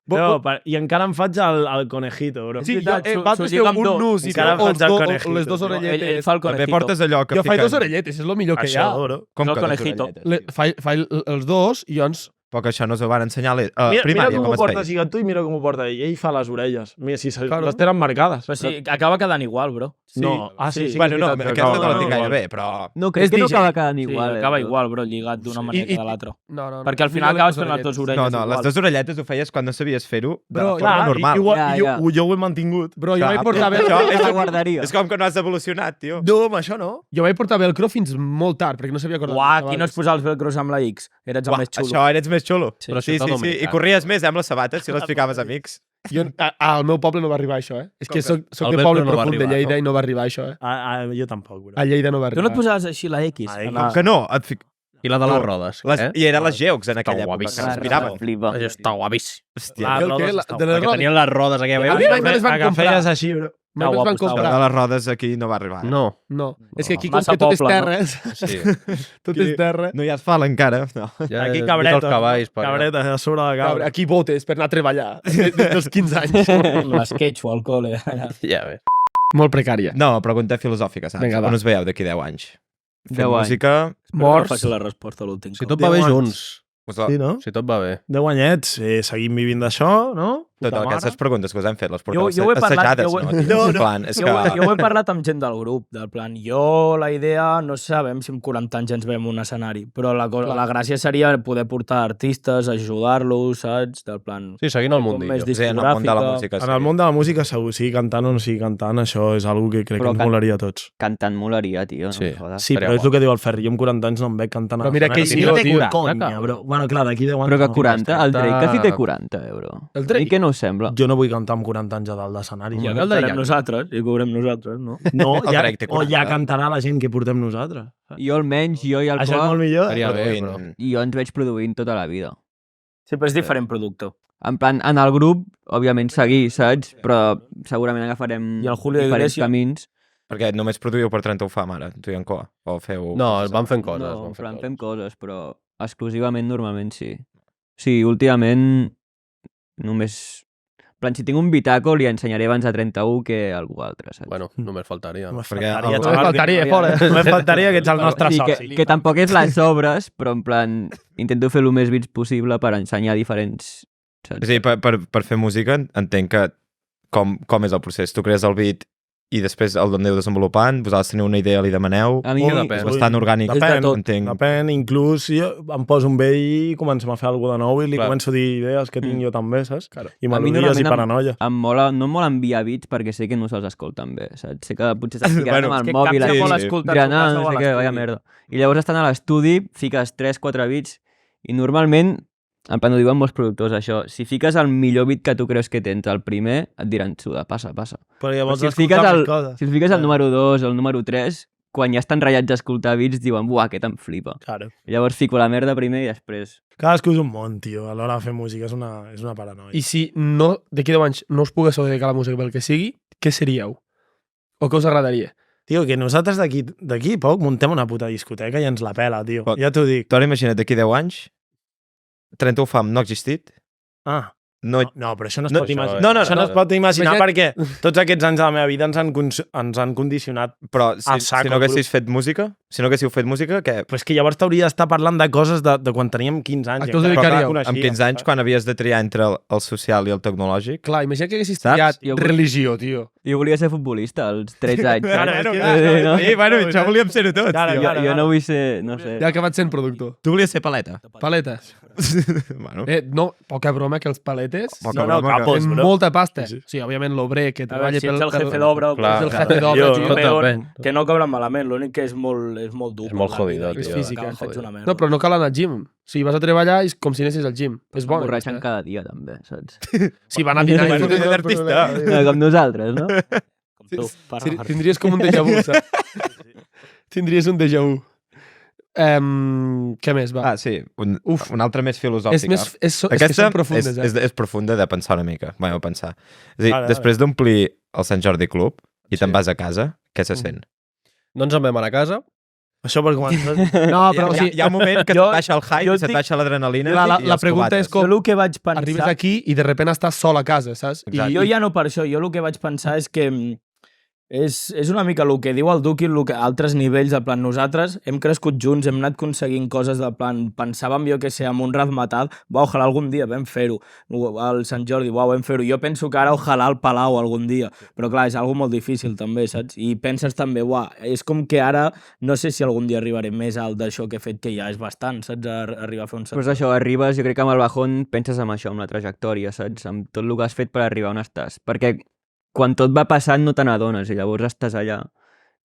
No, I encara em faig el conejito, bro. Sí, veritat, jo, s'ho vosaltres lliga feu amb un dos. nus i Encara feu em faig el conejito, les dues tio. orelletes. Ell fa el També conejito. portes allò que Jo faig fiquen... dues orelletes, és el millor que hi ha. Això, bro. Com El que conejito. dues orelletes? Faig els dos i llavors... Però que això no s'ho van ensenyar a Mira primària, com com ho es porta feia. siga tu i mira com ho porta ell. Ell fa les orelles. Mira, si Claro. les tenen marcades. Però sí, acaba quedant igual, bro. No, sí, sí. Bueno, no, que és veritat que aquesta no acaba la tinc gaire igual. bé, però... No, crec És que no DJ. acaba quedant Sí, igual. acaba bro. igual, bro, lligat d'una manera que de l'altra. No. Perquè al final acabes fent les dues orelles No, no, les igual. dues orelletes ho feies quan no sabies fer-ho de Bro, la forma Clar, normal. igual, Ja, jo ho he mantingut. Bro, jo Clar, vaig portar això velcro... és la com- guardaria. És com que no has evolucionat, tio. No, amb això no. Jo vaig portar velcro fins molt tard, perquè no sabia acordar. Uah, qui no es posava els velcros amb la X? Eres el Uah, més xulo. això eres més xulo. Sí. Però Sí, això és sí, sí. dominicat. I corries més amb les sabates si les ficaves amics. Jo, al meu poble no va arribar això, eh? És que soc El de velcro poble no va profund de arribar, Lleida no? i no va arribar això, eh? Jo tampoc, bro. A Lleida no va Tu arribar. no et posaves així la X? Ah, en com la- Que no, et fic... I la de les rodes, les... eh? I eren les geocs en aquella època, guapíssim. que respiraven. Flipa. Això està guapíssim. Hòstia, Ah, El rodes que? està De les Que rodes? tenien les rodes aquí a A mi veure. mai me les van que comprar. feies així, bro. Mai me les guapo, van està de comprar. les rodes aquí no va arribar. No. No. És que aquí, com Massa que tot és poble, no? terres, Sí. tot és terra, No hi ha asfalt encara. No. Ja Aquí he vist cabreta. els cavalls. Per allà. Cabreta, a sobre de cabre, cabra. aquí votes per anar a treballar des dels 15 anys. L'esquetx o el col·le. Ja ves. Molt precària. No, pregunta filosòfica, saps? Vinga, va. On us veieu d'aquí 10 anys? Fent 10 anys. música... Morts. No faig la resposta a l'últim. Si tot va bé 10 anys. junts. Us Sí, no? Si tot va bé. 10 anyets, seguim vivint d'això, no? Totes Puta aquestes mare. preguntes que us hem fet, les Jo porteu ho he parlat, assajades, jo ho he- no? Tio? En plan, és Jo, jo que... ho he parlat amb gent del grup, del plan, jo la idea, no sabem si amb 40 anys ens veiem un escenari, però la gràcia seria poder portar artistes, ajudar-los, saps? Del plan... Sí, seguint el com mundillo. més Sí, en el món de la discogràfica. música, sí. En el món de la música, segur, sigui cantant o no sigui cantant, això és algo que crec Però que ens can- molaria a tots. Cantant molaria, tio. No Sí. em jodes. Sí, però és el que diu el Ferri. Jo amb 40 anys no em veig cantant a Però mira que l'escenari. sí, no té tio. 40, Conya, bro. Bueno, clar, d'aquí 10 anys... Però que no. 40, el Drake que sí té 40, bro. El A Drake? mi que no us sembla. Jo no vull cantar amb 40 anys a dalt d'escenari. Ja no? que farem nosaltres, i cobrem nosaltres, no? No, El ja, Drake té o ja 40. cantarà la gent que portem nosaltres. Jo almenys, jo i el Això és molt Coa, millor. Estaria bé, Produint- però... i jo ens veig produint tota la vida. Sí, però és diferent productor. En plan, en el grup, òbviament seguir, saps? Però segurament agafarem I el Julio diferents Iglesias? camins. Perquè només produïu per 30 ho fa, ara, tu i en Coa. O feu... No, van fent coses. No, van en fent plan, coses. fem coses, però exclusivament normalment sí. Sí, últimament només... En plan, si tinc un bitaco li ensenyaré abans de 31 que a algú altre, saps? Bueno, només faltaria. Només Perquè faltaria, el- xaval, Només faltaria, fora. Només faltaria que ets el nostre sí, soci. que tampoc és les obres, però en plan, intento fer el més bits possible per ensenyar diferents... Saps? És a dir, per fer música entenc que com és el procés? Tu crees el beat i després el aneu desenvolupant, vosaltres teniu una idea, li demaneu, A mi, depèn. és bastant orgànic. Depèn, entenc. depèn, inclús jo em poso amb ell i comencem a fer alguna de nou i li Clar. començo a dir idees que tinc jo també, saps? I A mi melodies i normalment paranoia. em mola, no em mola enviar bits perquè sé que no se'ls escolten bé, saps? Sé que potser estàs ficant Bueno, amb És el que mòbil cap sí, no vol sí. escoltar dirant, tu ah, casa no o a sé què, vaya l'estudi. merda. I llavors estan a l'estudi, fiques 3-4 bits i normalment, en plan ho diuen molts productors això, si fiques el millor bit que tu creus que tens, el primer, et diran, suda, passa. Però llavors si els fiques escoltar el- més coses. Si els fiques el número 2 o el número 3, quan ja estan ratllats a escoltar bits, diuen, buah, aquest em flipa. Claro. I llavors fico la merda primer i després... Cadascú és un món, tio. A l'hora de fer música és una paranoia. I si no, d'aquí 10 anys no us poguéssiu dedicar a la música pel que sigui, què seríeu? O què us agradaria? Tio, que nosaltres d'aquí poc muntem una puta discoteca i ens la pela, tio. Pot- Ja t'ho dic. Tu ara imagina't, d'aquí 10 anys, 30 ho fam no ha existit, Ah, No, però això no es No, pot imaginar. no, no, Això no no. es pot imaginar Imagina't- perquè tots aquests anys de la meva vida ens han condicionat. però A si saco, no haguessis fet música, què? Però és que llavors t'hauria d'estar parlant de coses de quan teníem 15 anys. A què us encara dedicaríeu? no coneixíem. Amb 15 anys, quan havies de triar entre el social i el tecnològic, Clar, imagina que haguessis Saps? triat religió, tio. Jo volia ser futbolista als 13 anys. Claro, bueno, això volíem ser-ho tots, Claro, tio. claro. Jo no vull ser, no sé. Ja ha acabat sent productor. Tu volies ser paleta. Paletes. Bueno, No, poca broma que els paletes poca no, broma que- capos. tenen bro. molta pasta. Sí, sí. Sí, òbviament l'obrer que A veure, treballa si ets el jefe d'obra, Clar. és el jefe d'obra, Jo, tio. tot peor, depèn. que no cobren malament, l'únic que és molt dur. És molt la jodido, vida, tio. i És física, acabes fets jodido. una merda. No, però no cal anar al gym. Si vas a treballar és com si anessis al gym. És bona. Borratxen aquesta. cada dia, també, saps? Si van a dinar i Bueno, foten és el artista. problema. Com nosaltres, no? Com tu, per Sí, referir. tindries com un déjà vu, saps? Tindries un déjà vu. Què més, va? Ah, sí, Uf. un altre més filosòfic. és més, és que Aquesta són profundes, és profunda de pensar una mica. Bueno, pensar. És a dir, Vale, després d'omplir el Sant Jordi Club i te'n Sí. vas a casa, què se sent? No ens en vam anar a casa. Això per començar. No, però o hi, sigui, hi ha un moment que jo- se't baixa el hype, jo i se't dic- baixa l'adrenalina la i la els pregunta cubates. és com Jo el que vaig pensar... arribes aquí i de repente estàs sol a casa, saps? Exacte. Jo ja no per això, jo el que vaig pensar és que és una mica el que diu el Duki, el que altres nivells, de plan, nosaltres hem crescut junts, hem anat aconseguint coses de plan, pensàvem jo que sé, amb un razmetal, ojalà algun dia vam fer-ho, al Sant Jordi, vam fer-ho, jo penso que ara ojalà al Palau algun dia, però clar, és algo molt difícil també, saps? I penses també, és com que ara no sé si algun dia arribaré més alt d'això que he fet, que ja és bastant, saps? Arribar a fer un Pues això, arribes, jo crec que amb el bajón penses en això, amb la trajectòria, saps? Amb tot el que has fet per arribar on estàs. Perquè quan tot va passant no te n'adones i llavors estàs allà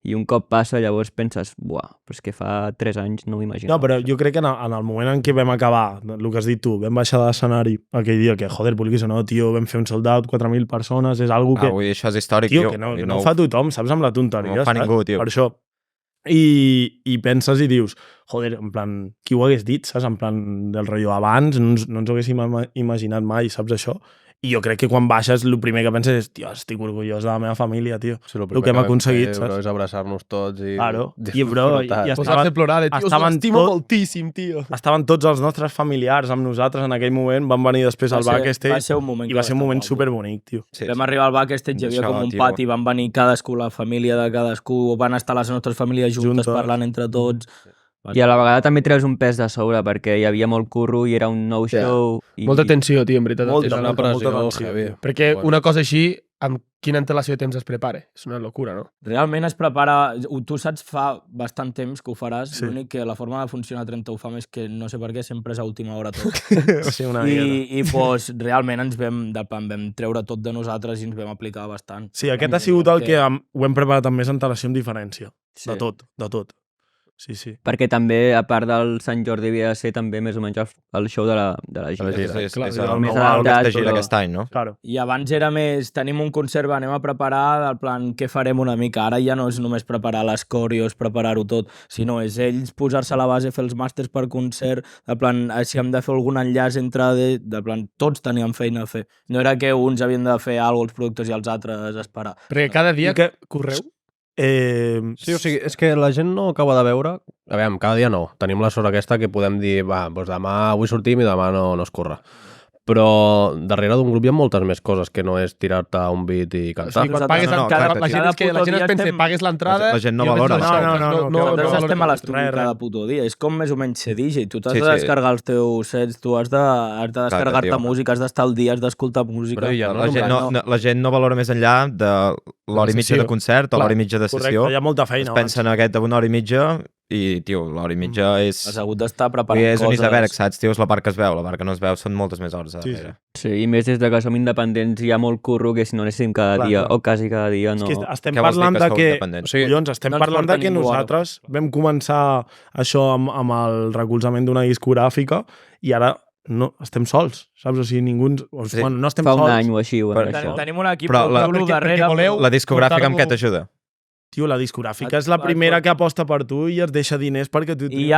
i un cop passa llavors penses, però és que fa 3 anys no m'imagino. No, però jo crec que en el moment en què vam acabar, el que has dit tu, vam baixar de l'escenari aquell dia, que joder, vulguis o no, tio, vam fer un sold out, 4.000 persones, és algo que... Avui això és històric, Tio, que no ho fa tothom, saps? Amb la tonteria, no ho fa saps? ningú, tio. Per això. I penses i dius, joder, en plan, qui ho hagués dit, saps? En plan, del rotllo abans, no ens ho haguéssim imaginat mai, saps això? I jo crec que quan baixes, el primer que penses és, tio, estic orgullós de la meva família, tio. Sí, El que hem aconseguit, fer, bro, saps? és abraçar-nos tots i... Claro. I, bro, disfrutar. i Posar-se a plorar de, tio, us estaven l'estimo tot- moltíssim, tio. Estaven tots els nostres familiars amb nosaltres en aquell moment, van venir després al backstage va ser un moment i que va ser un estar moment guapo. superbonic, tio. Sí, Vam arribar al backstage, hi havia Això, com un tio. pati, van venir cadascú, la família de cadascú, van estar les nostres famílies juntes Juntes. parlant entre tots. I a la vegada també treus un pes de sobre perquè hi havia molt curro i era un nou show. I... Molta tensió, tio, en veritat. Molta, És Una molta pressió tensió, heavy. tio. Perquè Bueno. una cosa així, amb quina antelació de temps es prepara? És una locura, no? Realment es prepara, tu saps fa bastant temps que ho faràs, Sí. l'únic que la forma de funcionar 30 UFAM és que no sé per què sempre és a última hora tot. Sí, una miqueta. I pues, realment ens vam treure tot de nosaltres i ens vam aplicar bastant. Sí, aquest ha sigut el que ho hem preparat amb més antelació amb diferència. Sí. De tot, de tot. Sí, sí. Perquè també, a part del Sant Jordi, havia de ser també més o menys el show de la gira. És Clar, el més nou adaptat, que gira però- aquest any, no? Claro. I abans era més, tenim un concert, anem a preparar, del plan, què farem una mica. Ara ja no és només preparar les coreos, preparar-ho tot, sinó és ells posar-se a la base, fer els màsters per concert, del plan, si hem de fer algun enllaç entre, del plan, tots teníem feina a fer. No era que uns havien de fer alguna cosa, els productors i els altres esperar. Perquè cada dia I que- correu. Sí, o sigui, és que la gent no acaba de veure... A veure, cada dia no. Tenim la sort aquesta que podem dir, va, doncs demà avui sortim i demà no es corre. Però darrere d'un grup hi ha moltes més coses que no és tirar-te un beat i O cantar. sigui, quan pagues no, l'entrada, clar, la gent cada és que la puto gent es dia pensa, estem- pagues l'entrada... La gent no i valora després això. no, No, Nosaltres no, estem a l'estudi res. cada puto dia. És com més o menys ser DJ. Tu t'has Sí, de sí. descarregar els teus sets, tu has de descarregar-te tio. música, has d'estar al dia, has d'escoltar música. Però ja La gent la gent no valora més enllà de l'hora i mitja sessió. de concert o Clar, l'hora i mitja de sessió. Correcte, hi ha molta Es feina. pensa en aquest d'una hora i mitja i, tio, l'hora i mitja és... Has hagut d'estar Vull preparant dir, és un coses. iceberg, saps, tio? És la part que es veu. La part que no es veu són moltes més hores a Sí, darrere. Sí, i més des de que som independents hi ha molt curro que si no anéssim cada Clar, dia, clar. o quasi cada dia, És no... que estem Què vols dir parlant que de sou que... independents? Sí. Collons, estem No ens parlant de porta que ningú ara. nosaltres vam començar això amb el recolzament d'una discogràfica i ara no, estem sols, saps? O sigui, ningú ens... Sí. Bueno, no estem Fa un sols. any o així ho hem Però- fet això. Tenim un equip Però la- xulo perquè darrere. voleu- La discogràfica amb què portar-lo- t'ajuda? Tio, la discogràfica és la primera que aposta per tu i et deixa diners perquè tu... I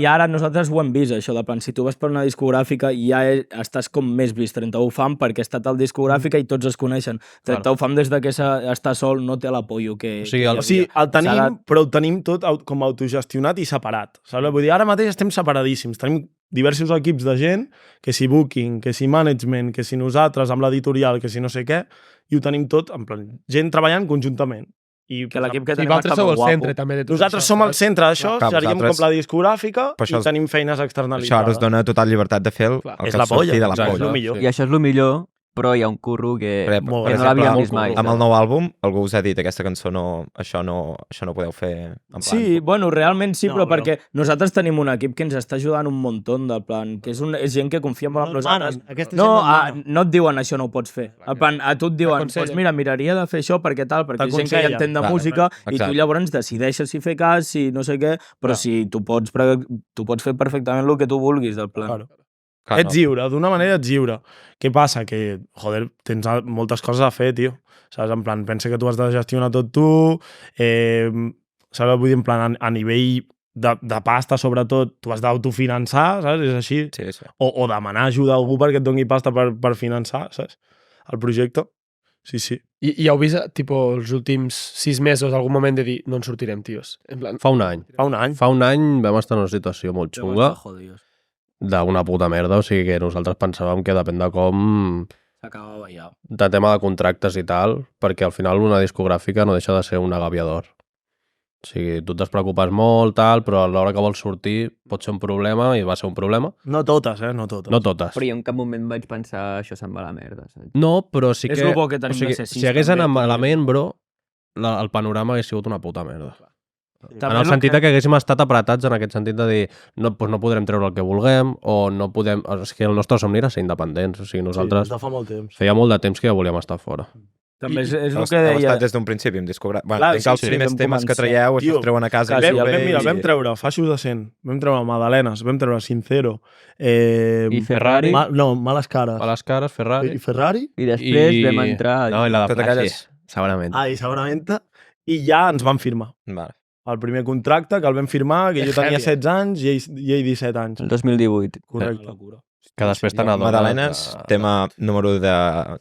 ara nosaltres ho hem vist, això, de plan, si tu vas per una discogràfica ja estàs com més vist. 31 Fam perquè està tal discogràfica i tots es coneixen. 31 Fam des de que està sol no té l'apoyo que... O sigui, que hi el- O sigui, havia. el tenim, S'ha de- però ho tenim tot com autogestionat i separat. Saps? Vull dir, ara mateix estem separadíssims. Tenim diversos equips de gent, que si booking, que si management, que si nosaltres amb l'editorial, que si no sé què, i ho tenim tot, en plan, gent treballant conjuntament. I Que l'equip que I tenim vosaltres està sou molt el guapo. centre també de tot nosaltres això, som el saps? centre d'això, Clar, seríem vosaltres- com la discogràfica Per això i tenim feines externalitzades. Això ara us dona total llibertat de fer el Clar. que És la us surti polla, de la exacte. polla. el millor. I això és el millor, però hi ha un curro que, Per, Molt per bé. que no l'havíem exemple, vist mai. amb el nou àlbum, algú us ha dit aquesta cançó això no podeu fer en plan. Sí, bueno, realment sí, No, però però- perquè nosaltres tenim un equip que ens està ajudant un muntó del plan, que és gent que confia molt en nosaltres. No, no et diuen això no ho pots fer. En plan, a tu et diuen, T'aconsellen. doncs mira, miraria de fer això perquè tal, perquè és gent que ja T'aconsellen. entén de Clar, música i tu exacte. llavors decideixes si fer cas, si no sé què, però si tu pots fer perfectament el que tu vulguis del plan. Claro. Clar, Ets lliure, d'una manera ets lliure. Què passa? Que, joder, tens moltes coses a fer, tio. Saps? En plan, pensa que tu has de gestionar tot tu, saps? Vull dir, en plan, a nivell de pasta, sobretot, tu has d'autofinançar, saps? És així. Sí, sí. O demanar ajuda a algú perquè et doni pasta per finançar, saps? El projecte. Sí, sí. I heu vist, tipo, els últims 6 mesos, algun moment de dir, no en sortirem, tios. En plan, Fa un any. Fa un any. Fa un any vam estar en una situació molt xunga, d'una puta merda, o sigui que nosaltres pensàvem que depèn de com, S'acabava ja. de tema de contractes i tal, perquè al final una discogràfica no deixa de ser un agaviador. O sigui, tu t'has preocupes molt, tal, però a l'hora que vols sortir pot ser un problema i va ser un problema. No totes, no totes. No totes. Però jo en cap moment vaig pensar això se'n va a la merda, saps? No, però sí És que... lo bo que tenim de ser sis, si hagués també, anat també. malament, bro, el panorama hagués sigut una puta merda. També En el lo sentit que haguéssim estat apretats en aquest sentit de dir no, doncs no podrem treure el que vulguem o no podem... És que el nostre somni era ser independents. O sigui, nosaltres Sí, de fa molt temps. feia molt de temps que ja volíem estar fora. També és el Heu que deia... estat des d'un principi amb discogràfica. Bueno, Clar, entenc que els sí, primers vam temes que començar. traieu això Tio, es treuen a casa. quasi, i Mira, bé, vam treure Faixos de 100, vam treure Madalenes, vam treure Sincero, I Ferrari, Males Cares. A les cares, Ferrari... I Ferrari? i després vam entrar... No, i la de Totes Flash, aquelles- segurament. I segurament. I ja ens van firmar. Vale. El primer contracte que el vam firmar, que jo tenia 16 anys i ell 17 anys. El 2018. Correcte. Que després te n'adones... Madalenes, tema número de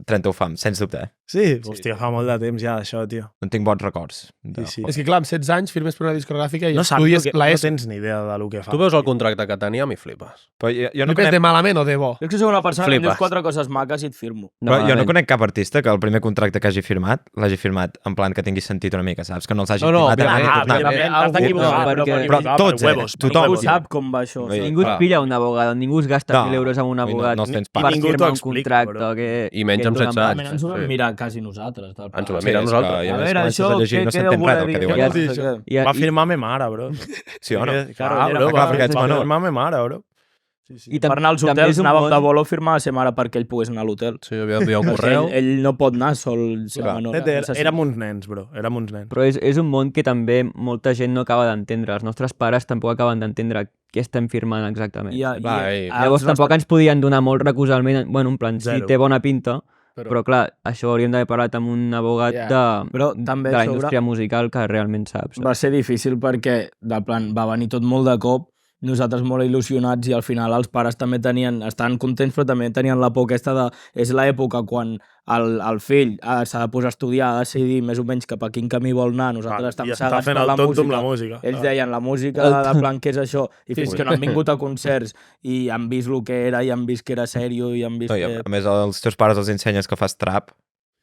30 ho fam, sens dubte. Sí, hòstia, fa molt de temps ja d'això, tio. No tinc bons records. De... Sí, sí. és que clar, amb 16 anys firmes per una discogràfica i No saps estudies que, la no ESO. tens ni idea de lo que fa. Tu veus el contracte que teníem i flipes. Però jo no Flipes conec, de malament o de bo? Jo és que soc una persona que em Flipes. dius 4 coses maques i et firmo. però jo no conec cap artista que el primer contracte que hagi firmat l'hagi firmat en plan que tingui sentit una mica, saps? Que no els hagi No, no, firmat òbviament, en plan- òbviament. T'has d'equivocar, No, però, perquè- Però tots, huevos, tothom. Ningú sap com va això. Sí. Ningú clar. es pilla un abogat, ningú es gasta No, 1.000 euros amb un no, abogat no els tens per pagats. Ningú t'ho firmar un explica, contracte. bro. Que, I menys que amb et donen 16 pasta. Ens ho vam mirar quasi nosaltres. Del Ens ho vam Sí, mirar és nosaltres. que ja A més veure, comences això, a llegir, què no deu s'entén res voler del dir? que diu Què allà. vol dir això? I, Va firmar me mare, bro. Sí o no? Clar, era- bro, clar, va, perquè ets va menor. firmar me mare, bro. Sí, sí. i Per anar als també hotels és un anàvem món- de bolo a firmar a sa mare perquè ell pogués anar a l'hotel. Sí, havia d'enviar un Perquè correu. ell no pot anar sol, ser Clar. menor. Érem uns nens, bro. Érem uns nens. Però és un món que també molta gent no acaba d'entendre. Els nostres pares tampoc acaben d'entendre què estem firmant exactament. Llavors tampoc ens podien donar molt recolzament. Bueno, en plan, sí, Zero. té bona pinta, Però- però clar, això hauríem d'haver parlat amb un abogat Ja. Però de també la a sobre indústria musical que realment saps. va ser difícil perquè del plan va venir tot molt de cop, nosaltres molt il·lusionats i al final els pares també estaven contents però també tenien la por aquesta de... És l'època quan el fill s'ha de posar a estudiar, ha de decidir més o menys cap a quin camí vol anar, nosaltres estem I està cegats fent per el la tonto amb música. la música. Ells deien la música de plan què és això i fins que no han vingut a concerts i han vist el que era i han vist que era sèrio i han vist No, i que... a més, als teus pares els ensenyes que fas trap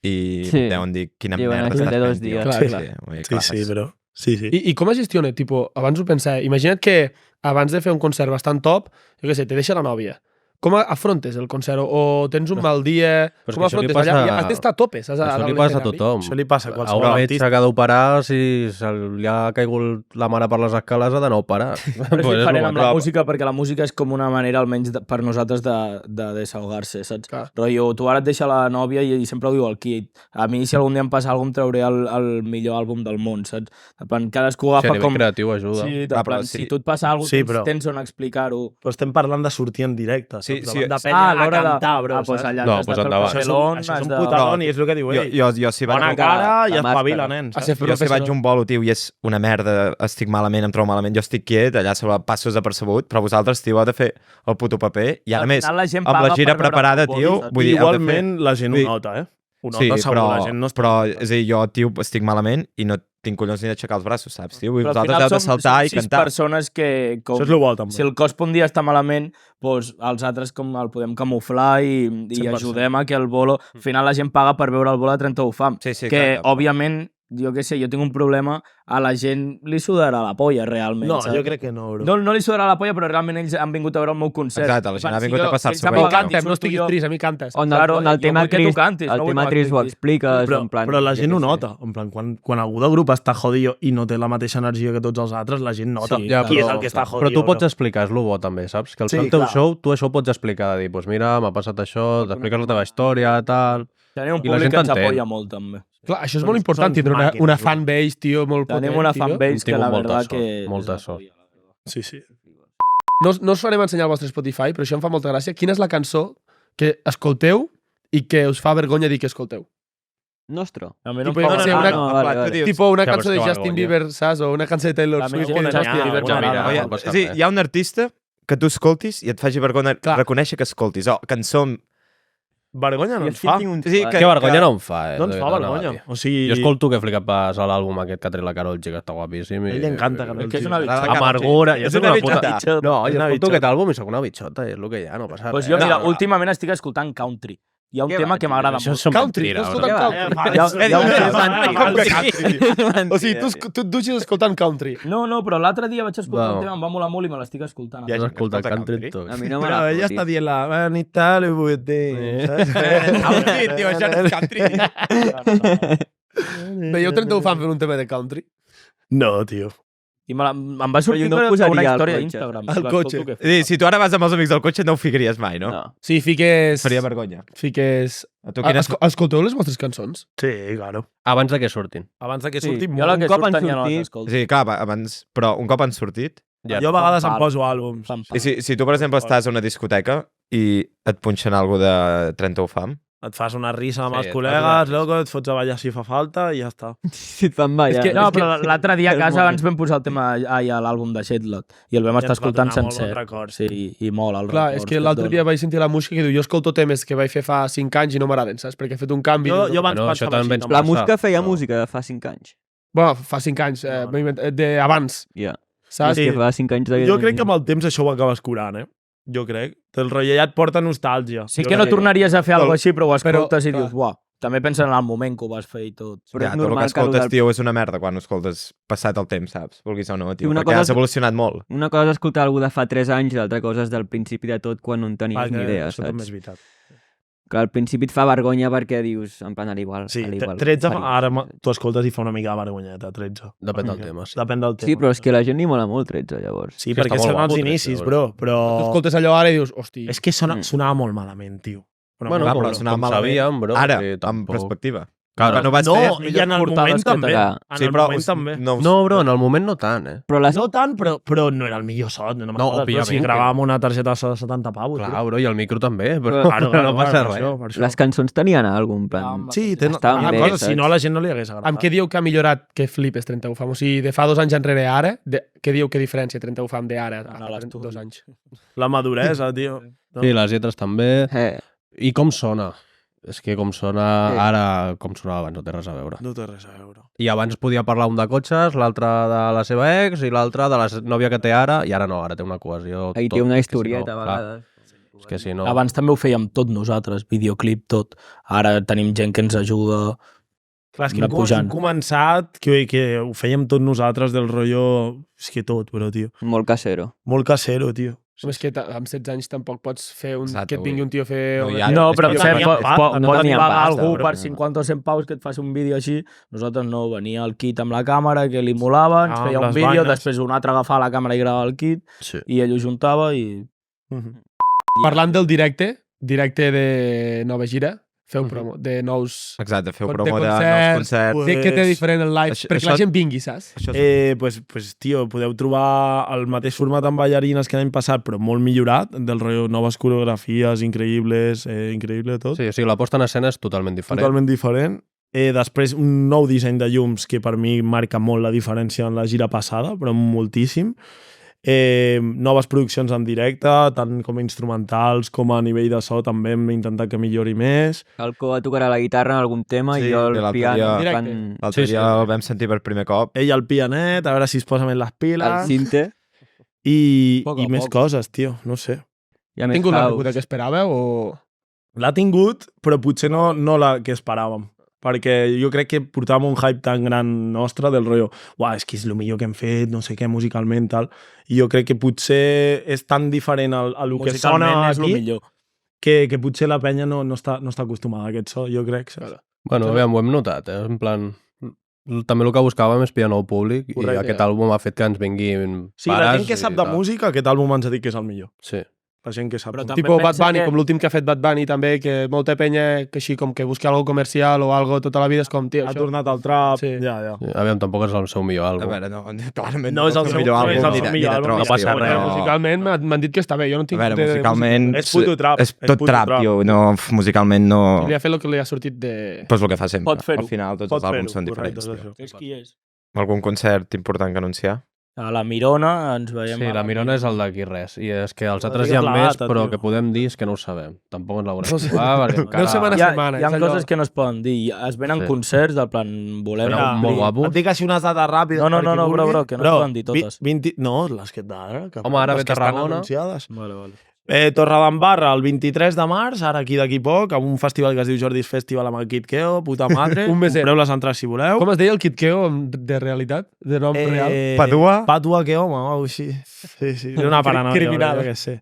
i Sí. deuen dir quina Diuen, merda això estàs té 2 fent, tio. dies. Clar, Sí, clar. vull dir, Sí, clar, sí, bro. Sí, sí. I com es gestiona? Tipo, abans ho pensava, imagina't que abans de fer un concert bastant top, jo què sé, te deixa la nòvia. Com afrontes el concert? O tens un mal dia? Però és Com que això li afrontes? passa- Allà has d'estar a tope, saps? Això li passa a tothom. Això li passa a A qualsevol un metge artista. que ha d'operar, si se li ha caigut la mare per les escales, ha d'anar a operar. Però és diferent amb la música perquè la música és com una manera, almenys per nosaltres, de desahogar-se, saps? Clar. Rotllo, tu ara et deixa la nòvia i sempre ho diu el Kid. A mi, si algun dia em passa alguna cosa, em trauré el millor àlbum del món, saps? En plan, cadascú Sí, a agafa nivell com... creatiu ajuda. Sí, Clar, en plan, però sí. si tu et passa alguna Sí, cosa, però- tens on explicar-ho. Però estem parlant de sortir en directe, Sí, saps? sí. Davant de penya a l'hora a cantar, bro, Ah, doncs saps? allà No, t'has de doncs fer el endavant. papelón, Això has és un de... putadón i és el que diu ell. Jo si vaig Bona a un- cara i la espavila, màscara. nen. A ser saps? Jo si vaig a professional. un bolo, tio, i és una merda, estic malament, em trobo malament, jo estic quiet, allà sobre passos desapercebut, però vosaltres, tio, heu de fer el puto paper, i ara Al més, final la gent amb la paga gira per veure preparada, futbol, tio, saps? vull dir, heu de Igualment la gent ho Vull dir- nota, eh? Ho nota Sí, segur, però, la gent no està... però és a dir, jo, tio, estic malament i no tinc collons ni d'aixecar els braços, saps, tio? Vull Però al vosaltres final heu de saltar i 6 cantar. persones que... Com, Això és el bo, també. si el cos un dia està malament, doncs els altres com el podem camuflar i 100%. ajudem a que el bolo... Al final la gent paga per veure el bolo de 31 fam. Sí, sí, Que, exacte. òbviament, jo què sé, jo tinc un problema, a la gent li sudarà la polla, realment. No, saps? jo crec que no, bro. No li sudarà la polla, però realment ells han vingut a veure el meu concert. Exacte, la gent ha vingut a passar-s'ho ells han bé. Però pagat i cantem, no surto estiguis jo. trist, a mi cantes. On Claro, el tema jo vull que tu trist, cantis, el no vull tema que trist ho expliquis. expliques, Però, en plan... però la gent jo ho què sé. nota. En plan, quan algú del grup està jodido i no té la mateixa energia que tots els altres, la gent nota Sí, Ja, qui però- és el que està jodido. Però tu pots bro. explicar, és el bo també, saps? Que al Sí, sí, teu clar. show tu això ho pots explicar, de dir, doncs mira, m'ha passat això, t'expliques la teva història, tal... Tenim un I la públic gent que ens t'entén. apoya molt, també. Clar, això és Són- molt important, són tindre màquines, una bro. fanbase, tio, molt potent. Tenim una tio. fanbase que Tinc la molta veritat sort, que... molta ens sort. apoya. Sí, sí. No us farem ensenyar el vostre Spotify, però això em fa molta gràcia. Quina és la cançó que escolteu i que us fa vergonya dir que escolteu? Nostre. A mi no em Tipo, fa no sé, vergonya. una- vale, Clar, tu vale. dius- Tipo una Ja, cançó però de és que Justin vergonya. Bieber, saps? O una cançó de Taylor A mi Swift. sí que que dius, m'agrada, hòstia, m'agrada. m'agrada. Oye, no passa sí, res. hi ha un artista que tu escoltis i et faci vergonya Clar. reconèixer que escoltis. O cançó... Vergonya no Jo ens és que fa. tinc un... Sí, Que vergonya no em fa, No ens de fa veritat, vergonya. tio. O sigui, Jo escolto que flipes a l'àlbum aquest que ha tret la Karol G, que està guapíssim. A ell li encanta Karol És que és G. una M'agrada bitxota. Karol G. Amargura, jo És soc una una puta. bitxota. No, jo Una escolto bitxota. aquest àlbum i sóc una bitxota, és el que hi ha, no passa Pues res. jo, mira, No, últimament estic escoltant country. Hi ha un Què tema va, que tio? m'agrada Això molt. són Country, mentires, tu bro. escoltant Què va? country. Hi ha un tema... O sigui, tu et dutxes escoltant country. No, però l'altre dia vaig escoltar No. un tema, em va molar molt i me l'estic escoltant. Ja, Has gent que escoltat escolta country country. tot. A mi no me Però la ella foti. està dient la vanita Hollywood Tio, això no és country. Veieu 31 fans fent un tema de country? No, tio. I em va sortir Però jo no per una posaria al història cotxe. d'Instagram. Al L'escolto cotxe. que Sí, si tu ara vas amb els amics del cotxe no ho ficaries mai, no? No. Sí, fiques... Faria vergonya. Fiques... A tu quines... Escolteu les vostres cançons? Sí, claro. Abans de que surtin. Abans de que Sí, surti Jo la Un que cop han surten ja no les sortit- escolto. Sí, clar, abans... Però un cop han sortit... Ja. Jo a vegades em Pal. poso àlbums. Fan I si tu, per exemple, estàs a una discoteca i et punxen algú de 31 fam, Et fas una risa amb Sí, els et col·legues, fas una loco, et fots a ballar si fa falta i ja està. Si et fan ballar. No, però l'altre dia a és casa molt- ens vam posar el tema a l'àlbum de Shedlock i el vam I estar ens va escoltant donar molt sencer. bon record. Sí, i molt el Clar, record és que l'altre dia vaig sentir la música que diu jo escolto temes que vaig fer fa 5 anys i no m'agraden, saps? Perquè he fet un canvi. Jo abans Bueno, això pensava també així. ens La passa. música feia No. música de fa 5 anys. Bueno, fa 5 anys, d'abans, Ja. saps? És que fa 5 anys de... Jo crec que amb el temps això ho acabes curant, eh? Jo crec. El rotllo ja et porta nostàlgia. Sí Jo que no crec. tornaries a fer alguna cosa així, però ho escoltes i clar. dius, uah, també pensa en el moment que ho vas fer i tot. Però ja, és tot el que normal que escoltes, el- tio, és una merda quan ho escoltes passat el temps, saps? Vulguis o no, tio, una perquè cosa has és- evolucionat molt. Una cosa és escoltar algú de fa 3 anys i l'altra cosa és del principi de tot quan no en tenies Ah, ni que idea, això també és saps? veritat. Que al principi et fa vergonya perquè dius, en plan, a l'igual. Sí, a l'igual, 13, faria. ara tu escoltes i fa una mica de vergonyeta, 13. Depèn del tema, sí. Depèn del tema. Sí, però és que la gent li mola molt 13, llavors. Sí, que perquè està molt són els guapo, inicis, 13, bro, Tu però... escoltes allò ara i dius, hosti... És que sonava molt malament, tio. Però Bueno, Clar, com, però sonava com malament. sabíem, bro. Ara, que amb tampoc- perspectiva. Claro. Que no vas no, fer i les en millors el portades moment que també. t'agrada. En Sí, el però moment també. No, bro, en el moment no tant, eh? Però les... No tant, però no era el millor so. No, No, òbviament Si que gravàvem una targeta de 70 pavos. Clar, bro, i el micro també, però Però- no passa res. Per això. Les cançons tenien algun plan. Sí, tenen Estaven una bé, cosa, saps? si no a la gent no li hagués agradat. Amb què dieu que ha millorat que flipes 31 fam? O sigui, de fa 2 anys enrere a ara, què diu que diferència 31 fam d'ara a A l'estudi. 2 anys? La maduresa, tio. Sí, les lletres també. Eh, I com sona? És que com sona Sí. ara, com sonava abans, no té res a veure. No té res a veure. I abans podia parlar un de cotxes, l'altre de la seva ex i l'altre de la nòvia que té ara, i ara no, ara té una cohesió. ahí tot. té una És que si historieta, no, a clar, vegades. És que si no... Abans també ho fèiem tot nosaltres, videoclip, tot. Ara tenim gent que ens ajuda. Clar, és que Anar hem pujant. començat que ho fèiem tot nosaltres del rotllo... És que tot, però, tio. Molt casero. Molt casero, tio. És que amb 16 anys tampoc pots fer Exacte, que et vingui un tio a fer... No, una- i ara- No, però és que fem, no pot, teníem pot, pasta, pot teníem pagar pasta, algú bro. per 50 o 100 paus que et faci un vídeo així. Nosaltres no, venia el kit amb la càmera, que li molava, ens Ah, feia un les vídeo, vaines. després un altre agafava la càmera i gravava el kit, Sí. i ell ho juntava i... Parlant del directe de nova gira, feu promo, de nous... Exacte, feu De promo de nous concerts, concerts. pues- De què té diferent el live? Això- perquè això- la gent vingui, saps? Això és... Pues, tio, podeu trobar el mateix format amb ballarines que l'any passat, però molt millorat, del rotllo noves coreografies increïbles, increïble tot. Sí, o sigui, la posta en escena és totalment diferent. Totalment diferent. Després, un nou disseny de llums que per mi marca molt la diferència en la gira passada, però moltíssim. noves produccions en directe, tant com a instrumentals com a nivell de so, també hem intentat que millori més. El Coa tocarà la guitarra en algun tema i jo el piano. L'altre dia el vam sentir per primer cop. Ell al pianet, a veure si es posa més les piles. El cinte. I més coses, tio, no sé. Ha tingut la rebuda que esperàveu o...? L'ha tingut, però potser no la que esperàvem. Perquè jo crec que portàvem un hype tan gran nostre del rotllo, és que és el millor que hem fet, no sé què, musicalment, tal. I jo crec que potser és tan diferent a lo que sona aquí que potser la penya no està acostumada a aquest so, jo crec. Bueno, aviam, ho hem notat, en plan... També el que buscàvem és pillar nou públic i aquest àlbum ha fet que ens vinguin pares... Sí, la gent que sap de música, aquest àlbum ens ha dit que és el millor. Sí. La gent que sap. Tipo Bad Bunny, com l'últim que ha fet Bad Bunny també, que molta penya que així com que busca algo comercial o algo tota la vida és com, tio, ha tornat al trap, ja. Aviam, tampoc és el seu millor àlbum. A veure, no, clarament no és el seu millor àlbum. No passa res. Musicalment m'han dit que està bé, jo no tinc... A veure, musicalment... És puto trap. És tot trap, musicalment no... Li ha fet el que li ha sortit de... Pues el que fa sempre. Pot fer-ho. Al final tots els àlbums són diferents. És qui és. Algun concert important que anunciar? A la Mirona ens veiem... Sí, la Mirona és el d'aquí res. I és que els altres hi ha més, però el que podem dir és que no ho sabem. Tampoc ens l'haurem trobat, perquè encara... Hi ha coses que no es poden dir. Es venen concerts del plan... Volem... Molt guapo. Et dic així unes dates ràpides. No, bro, que no es poden dir totes. No, les que d'ara. Home, ara ve Tarragona. Vale. Torredembarra el 23 de març, ara aquí d'aquí poc, amb un festival que es diu Jordi's Festival amb el Kid Keo, puta madre. Compreu les entrades si voleu. Com es deia el Kid Keo de realitat? De nom real? Padua Keo, o així. Sí. Una paranoia. Criminal. Que sé.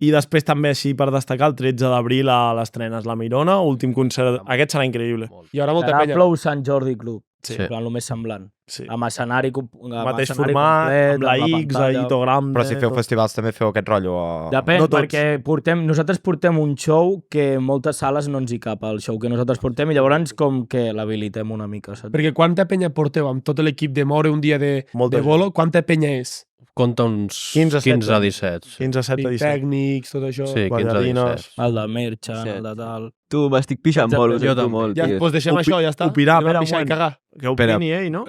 I després també així per destacar el 13 d'abril a l'Estrenes La Mirona, últim concert. Aquest serà increïble. Hi haurà molta penya. Flow Sant Jordi Club. Sí. En plan, el més semblant. Sí. Amb escenari... Mateix format, amb la X, Hitogram... Però si feu festivals també feu aquest rotllo? Depèn, perquè nosaltres portem un show que moltes sales no ens hi cap, el show que nosaltres portem, i llavors com que l'habilitem una mica, saps? Perquè quanta penya porteu amb tot l'equip de moure un dia de bolo? Quanta penya és? Compta uns 15 a 17. 15 a 7 a 17. Tècnics, tot això. Sí, 15 a 17. El de Merchan, el de tal... Tu m'estic pixant molt, jo molt, tio. Doncs deixem això, ja està. Opinar, pixar i cagar. Que opini ell, no?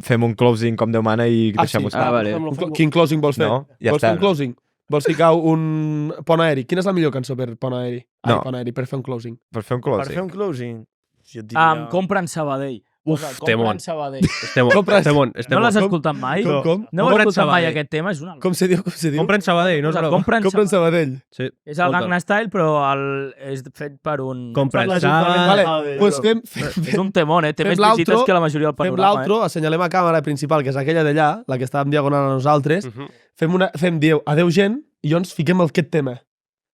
Fem un closing com Déu mana i deixem-ho estar. Vale. Quin closing vols fer? No, ja vols fer un closing? Vols ficar un pont aeri? Quina és la millor cançó per pont aeri? Pont aeri, per fer un closing. Per fer un closing? Compren Sabadell. Uf, temon. No l'has escoltat mai? Com? No heu escoltat mai aquest tema? És una... Com se diu? Compren Sabadell, no? Compren Sabadell. Sí. És el Gangnam Style, però és fet per un... Compren Sabadell. Vale, pues és un temón, té més visites que la majoria del panorama. Fem l'altro, assenyalem a càmera principal, que és aquella d'allà, la que està en diagonal a nosaltres. Fem adeu gent, i llavors fiquem aquest tema.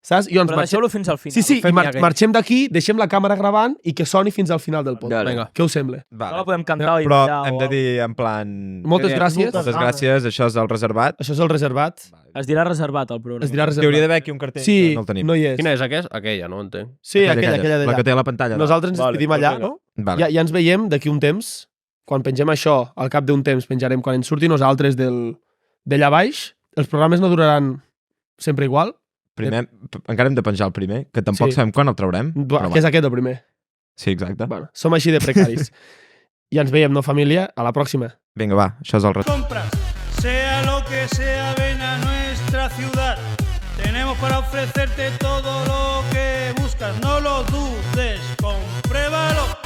Saps? Però deixeu-lo fins al final. Sí, i marxem d'aquí, deixem la càmera gravant i que soni fins al final del podcast. Vinga. Què us sembla? No la podem cantar i però ballar. hem de dir en plan... Moltes gràcies. Moltes gràcies, això és el reservat. Això és el reservat. Es dirà reservat, el programa. Es dirà Hi reservat. hauria d'haver aquí un cartell, sí, no el tenim. No hi és. Quina és aquesta? Aquella, no entenc. Sí, aquella d'allà. La que té a la pantalla. Nosaltres ens despedim allà, no? Ja ens veiem d'aquí un temps. Quan pengem això, al cap d'un temps penjarem quan ens surti nosaltres d'allà baix. Els programes no duraran sempre igual. Primer, encara hem de penjar el primer, que tampoc sabem quan el traurem. Que és aquest el primer. Sí, exacte. Bueno, som així de precaris. I ens veiem, no, família? A la pròxima. Vinga, va, això és el reservat. Compras, sea lo que sea, ven a nuestra ciudad. Tenemos para ofrecerte todo lo que buscas, no lo dudes, compruébalo.